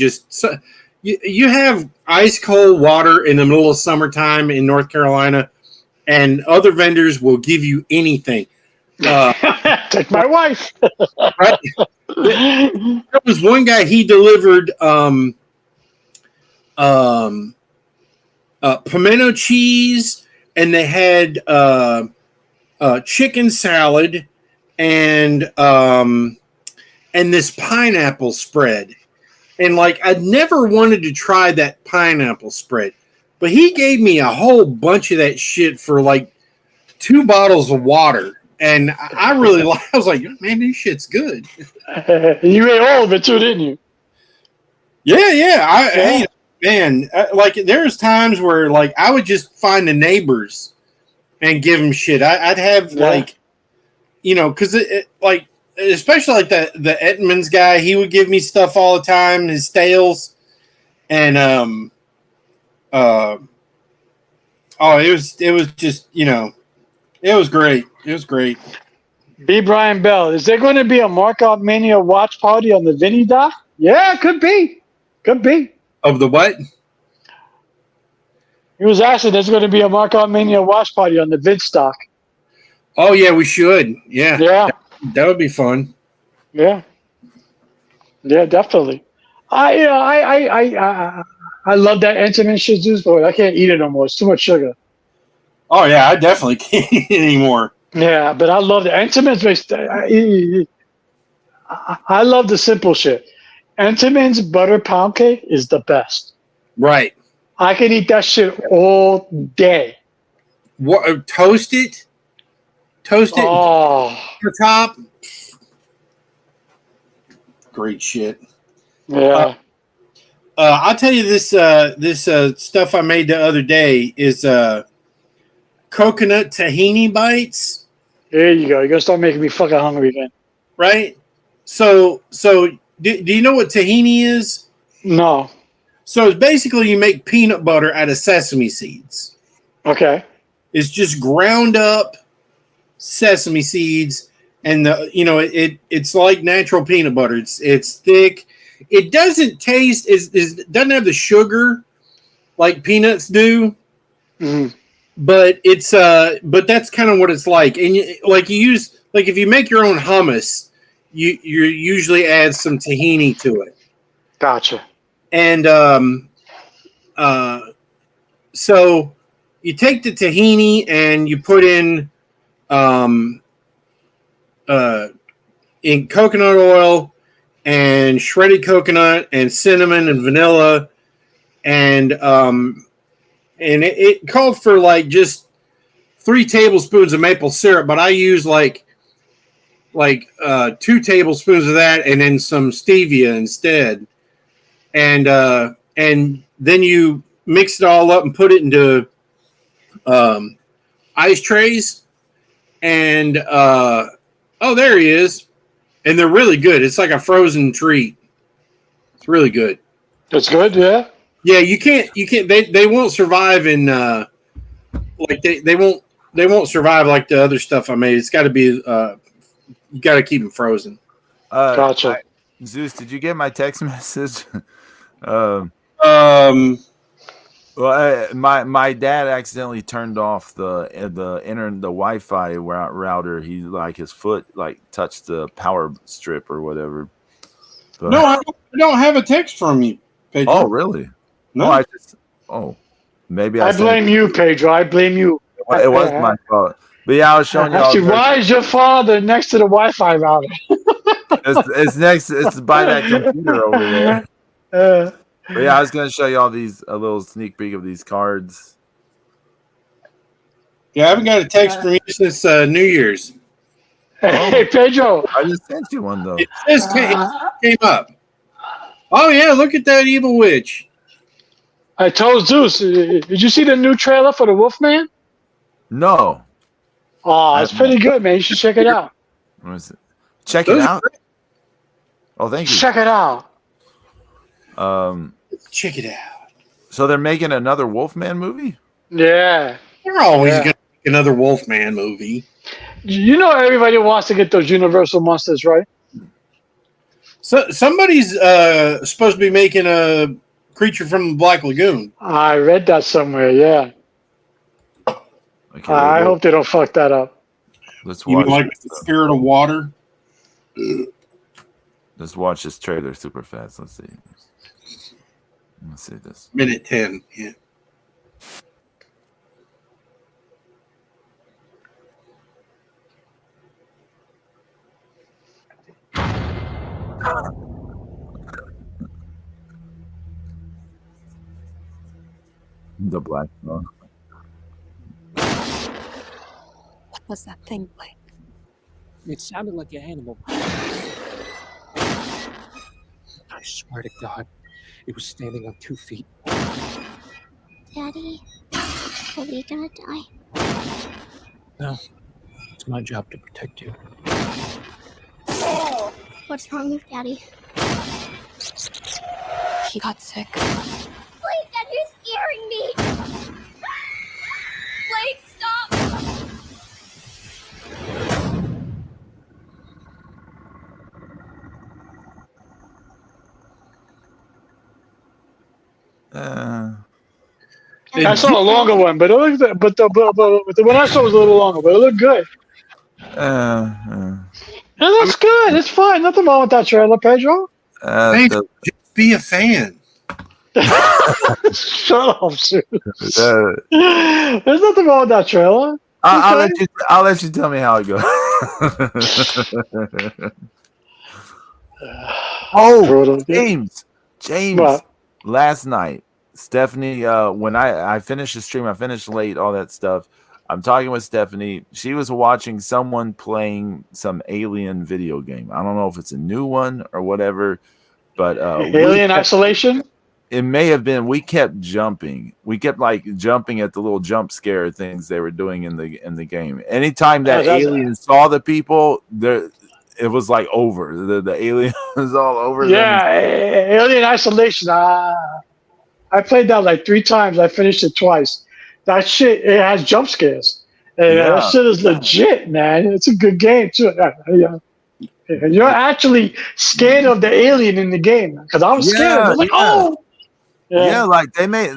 you have ice cold water in the middle of summertime in North Carolina, and other vendors will give you anything. Take my wife. Right? There was one guy, he delivered pimento cheese, and they had chicken salad, and this pineapple spread. And like I'd never wanted to try that pineapple spread, but he gave me a whole bunch of that shit for like 2 bottles of water. And I really I was like, man, this shit's good. You ate all of it too, didn't you? Yeah. Hey, man, like there's times where like I would just find the neighbors and give them shit. I'd have like, you know, because it like especially like the Edmonds guy, he would give me stuff all the time, his tales, and it was just, you know, it was great. It was great. B. Brian Bell, is there going to be a Markout Mania watch party on the Vinny doc? Yeah, could be. Could be. Of the what? He was asking, there's going to be a Markout Mania watch party on the Vince doc. Oh yeah, we should. Yeah. Yeah. That would be fun. Yeah. Yeah, definitely. I love that Entenmann shit juice, but I can't eat it no more. It's too much sugar. Oh yeah, I definitely can't eat it anymore. Yeah, but I love the Entenmann's. I love the simple shit. Entenmann's butter pound cake is the best. Right. I can eat that shit all day. What? Toast it. Oh, the top. Great shit. yeah. I'll tell you this. This stuff I made the other day is coconut tahini bites. There you go. You're gonna start making me fucking hungry again. Right. So do you know what tahini is? No. So it's basically you make peanut butter out of sesame seeds. Okay. It's just ground up sesame seeds, and it's like natural peanut butter. It's thick. It doesn't taste doesn't have the sugar like peanuts do. Mm-hmm. But it's but that's kind of what it's like. And you use, like, if you make your own hummus, you usually add some tahini to it. Gotcha. And so you take the tahini and you put in coconut oil and shredded coconut and cinnamon and vanilla, and it called for like just 3 tablespoons of maple syrup, but I use like 2 tablespoons of that and then some stevia instead. And then you mix it all up and put it into ice trays. And there he is. And they're really good. It's like a frozen treat. It's really good. That's good, yeah. Yeah, you can't they won't survive in like they won't survive like the other stuff I made. It's got to be you got to keep them frozen. Gotcha. Zeus, did you get my text message? Well, my dad accidentally turned off the Wi-Fi router. He his foot touched the power strip or whatever. But, no, I don't have a text from you, Pedro. Oh, really? No. Maybe I blame you, Pedro. I blame you. It was my fault. But yeah, I was showing you. Actually, why is your father next to the Wi-Fi router? It's next. It's by that computer over there. But yeah, I was going to show you all a little sneak peek of these cards. Yeah, I haven't got a text from you since New Year's. Hey, Pedro. I just sent you one, though. It just came up. Oh, yeah, look at that evil witch. I told Zeus, did you see the new trailer for The Wolfman? No. Oh, it's pretty good, man. You should check it out. What is it? Check it out? Oh, thank you. Check it out. Check it out. So they're making another Wolfman movie? Yeah. They're always going to make another Wolfman movie. You know everybody wants to get those Universal monsters, right? So somebody's supposed to be making a Creature from the Black Lagoon. I read that somewhere, yeah. Okay, I hope they don't fuck that up. Let's watch. Even like the Spirit of Water. Let's watch this trailer super fast. Let's see. Let's see this. Minute 10, yeah. The black phone. What was that thing like? It sounded like an animal. I swear to God, it was standing on 2 feet. Daddy, are we gonna die? No, it's my job to protect you. What's wrong with Daddy? He got sick. Blake, Dad, you're scaring me! Blake, stop! I saw a longer one, but it looked, but the one I saw was a little longer, but it looked good. It looks good. It's fine. Nothing wrong with that trailer, Pedro. Hey, just be a fan. Shut up, Sue. There's nothing wrong with that trailer. I'll let you tell me how it goes. James. What? Last night, Stephanie, when I finished the stream, I finished late, all that stuff. I'm talking with Stephanie. She was watching someone playing some Alien video game. I don't know if it's a new one or whatever, but Alien Isolation. It may have been. We kept jumping. We kept like jumping at the little jump scare things they were doing in the game. Anytime that alien saw the people, there it was like over. The alien was all over. Yeah, Alien Isolation. I played that like 3 times. I finished it twice. That shit, it has jump scares. And that shit is legit, man. It's a good game too. You're actually scared of the alien in the game because I was scared. I was like, oh. Yeah, like they made.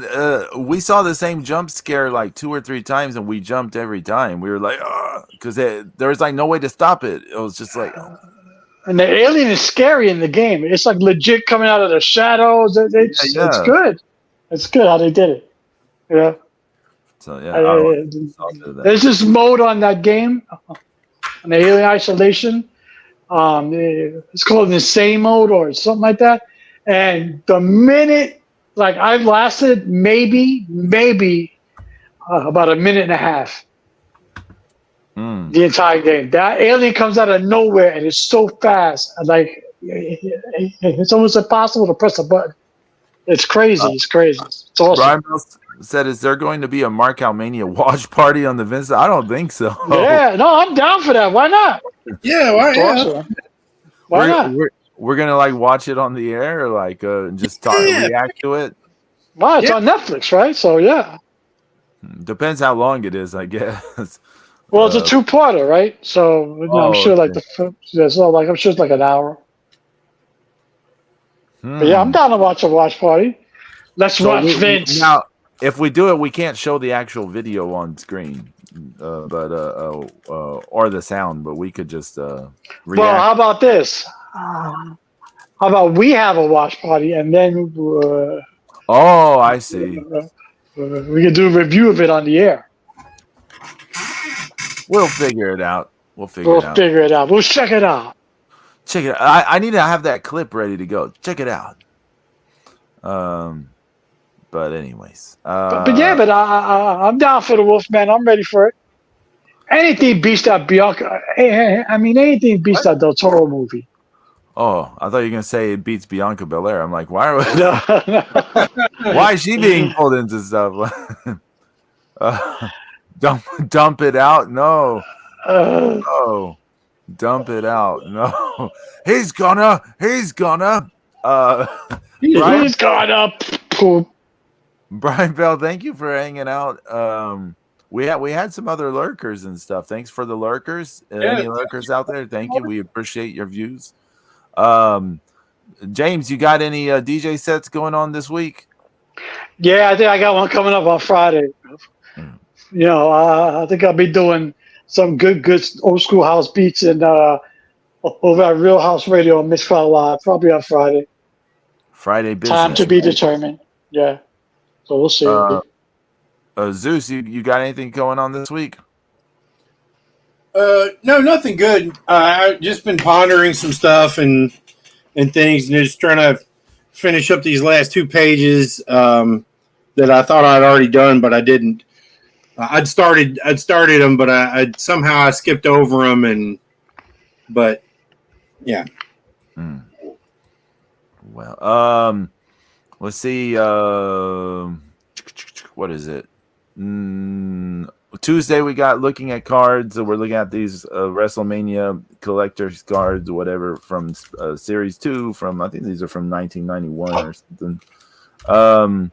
We saw the same jump scare like 2 or 3 times, and we jumped every time. We were like, because there was like no way to stop it. It was just like. And the alien is scary in the game. It's like legit coming out of the shadows. It's good. It's good how they did it. Yeah. So yeah, there's this mode on that game, on the Alien Isolation. It's called Insane mode or something like that. And the minute, like I've lasted maybe about a minute and a half. The entire game. That alien comes out of nowhere and it's so fast. Like it's almost impossible to press a button. It's crazy. It's crazy. It's awesome. Brian said, "Is there going to be a Markout Mania watch party on the Vincent?" I don't think so. Yeah, no, I'm down for that. Why not? Yeah, why not? We're gonna like watch it on the air, or like just react to it. Wow, it's on Netflix, right? So yeah. Depends how long it is, I guess. Well, it's a 2-parter, right? So I'm sure, like I'm sure it's like an hour. But yeah, I'm down to watch a watch party. Let's watch Vince. Now, if we do it, we can't show the actual video on screen, or the sound, but we could just react. Well, how about this? How about we have a watch party and then I see. We can do a review of it on the air. We'll figure it out. We'll figure it out. We'll check it out. Check it out. I need to have that clip ready to go. Check it out. But anyways. But I'm down for the Wolfman. I'm ready for it. Anything beats that Bianca. I mean, anything beats that Del Toro movie. Oh, I thought you were gonna say it beats Bianca Belair. I'm like, why are we? Why is she being pulled into stuff? Dump it out. No. Dump it out. No. He's gonna. He's gonna poop. Brian Bell, thank you for hanging out. We had some other lurkers and stuff. Thanks for the lurkers. Any lurkers out there? Thank you. We appreciate your views. James, you got any DJ sets going on this week? Yeah, I think I got one coming up on Friday. You know, I think I'll be doing some good old school house beats and over at Real House Radio on Mixcloud Live, probably on Friday. Friday business. Time to be determined. Yeah. So we'll see. Zeus, you got anything going on this week? No, nothing good. I've just been pondering some stuff and and things, and just trying to finish up these last 2 pages that I thought I'd already done, but I didn't. I'd started them, but I somehow I skipped over them, but yeah. Well, let's see. What is it? Tuesday we got looking at cards. We're looking at these WrestleMania collector's cards, or whatever, from Series 2. From I think these are from 1991 or something.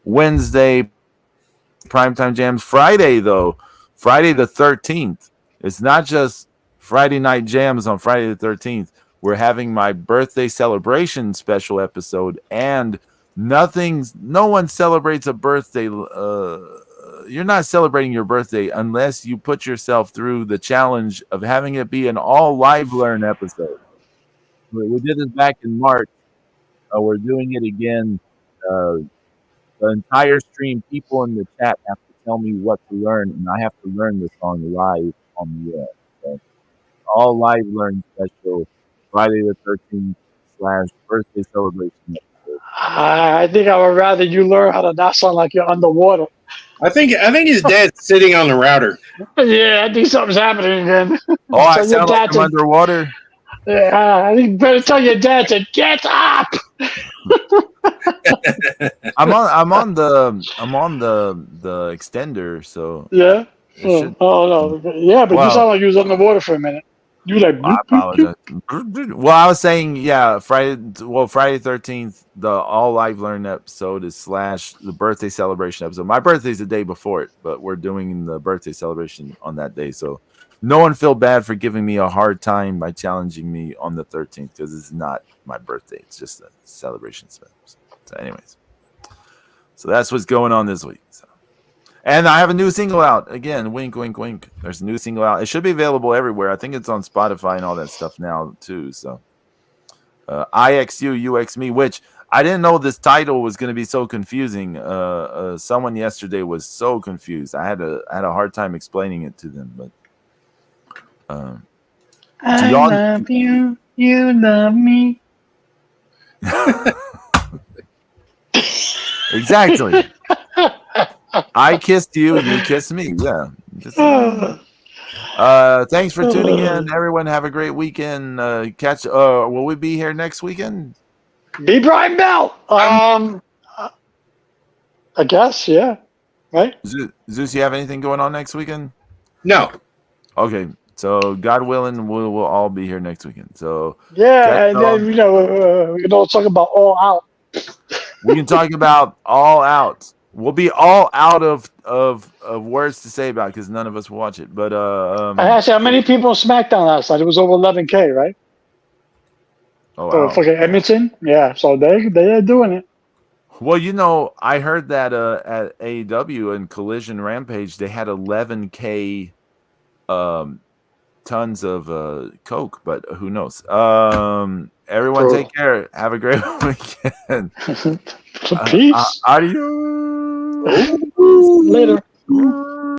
Wednesday, Primetime Jams. Friday though, Friday the 13th. It's not just Friday night jams on Friday the 13th. We're having my birthday celebration special episode, and no one celebrates a birthday. You're not celebrating your birthday unless you put yourself through the challenge of having it be an all live learn episode. We did this back in March. We're doing it again. The entire stream, people in the chat have to tell me what to learn, and I have to learn the song live on the air. So, all live learn special Friday the 13th / birthday celebration episode. I think I would rather you learn how to not sound like you're underwater. I think his dad's sitting on the router. Yeah, I think something's happening again. Oh, I sound like I'm underwater. Yeah, I think you better tell your dad to get up. I'm on the extender, so yeah. Oh no, yeah, but you sound like you was underwater for a minute. You like. I apologize. Well, I was saying, yeah, Friday 13th, the all live learn episode is / the birthday celebration episode. My birthday's the day before it, but we're doing the birthday celebration on that day. So no one feel bad for giving me a hard time by challenging me on the 13th, because it's not my birthday. It's just a celebration special. So anyways, so that's what's going on this week. So. And I have a new single out. Again, wink, wink, wink. There's a new single out. It should be available everywhere. I think it's on Spotify and all that stuff now, too. So, IXU, UX Me, which I didn't know this title was going to be so confusing. Someone yesterday was so confused. I had a hard time explaining it to them. But I love you. You love me. Exactly. I kissed you and you kissed me. Yeah. Thanks for tuning in, everyone. Have a great weekend. Will we be here next weekend? Be Brian Bell. I guess, yeah. Right? Zeus, you have anything going on next weekend? No. Okay. So God willing, we'll all be here next weekend. So yeah, and then we can all talk about All Out. We can talk about All Out. We'll be all out of words to say about it because none of us watch it. But actually, how many people on SmackDown last night? It was over 11K, right? Oh, wow. Fucking Edmonton, yeah. So they are doing it. Well, I heard that at AEW and Collision Rampage they had 11K tons of Coke, but who knows? Everyone, take care. Have a great weekend. Peace. Adios. Later.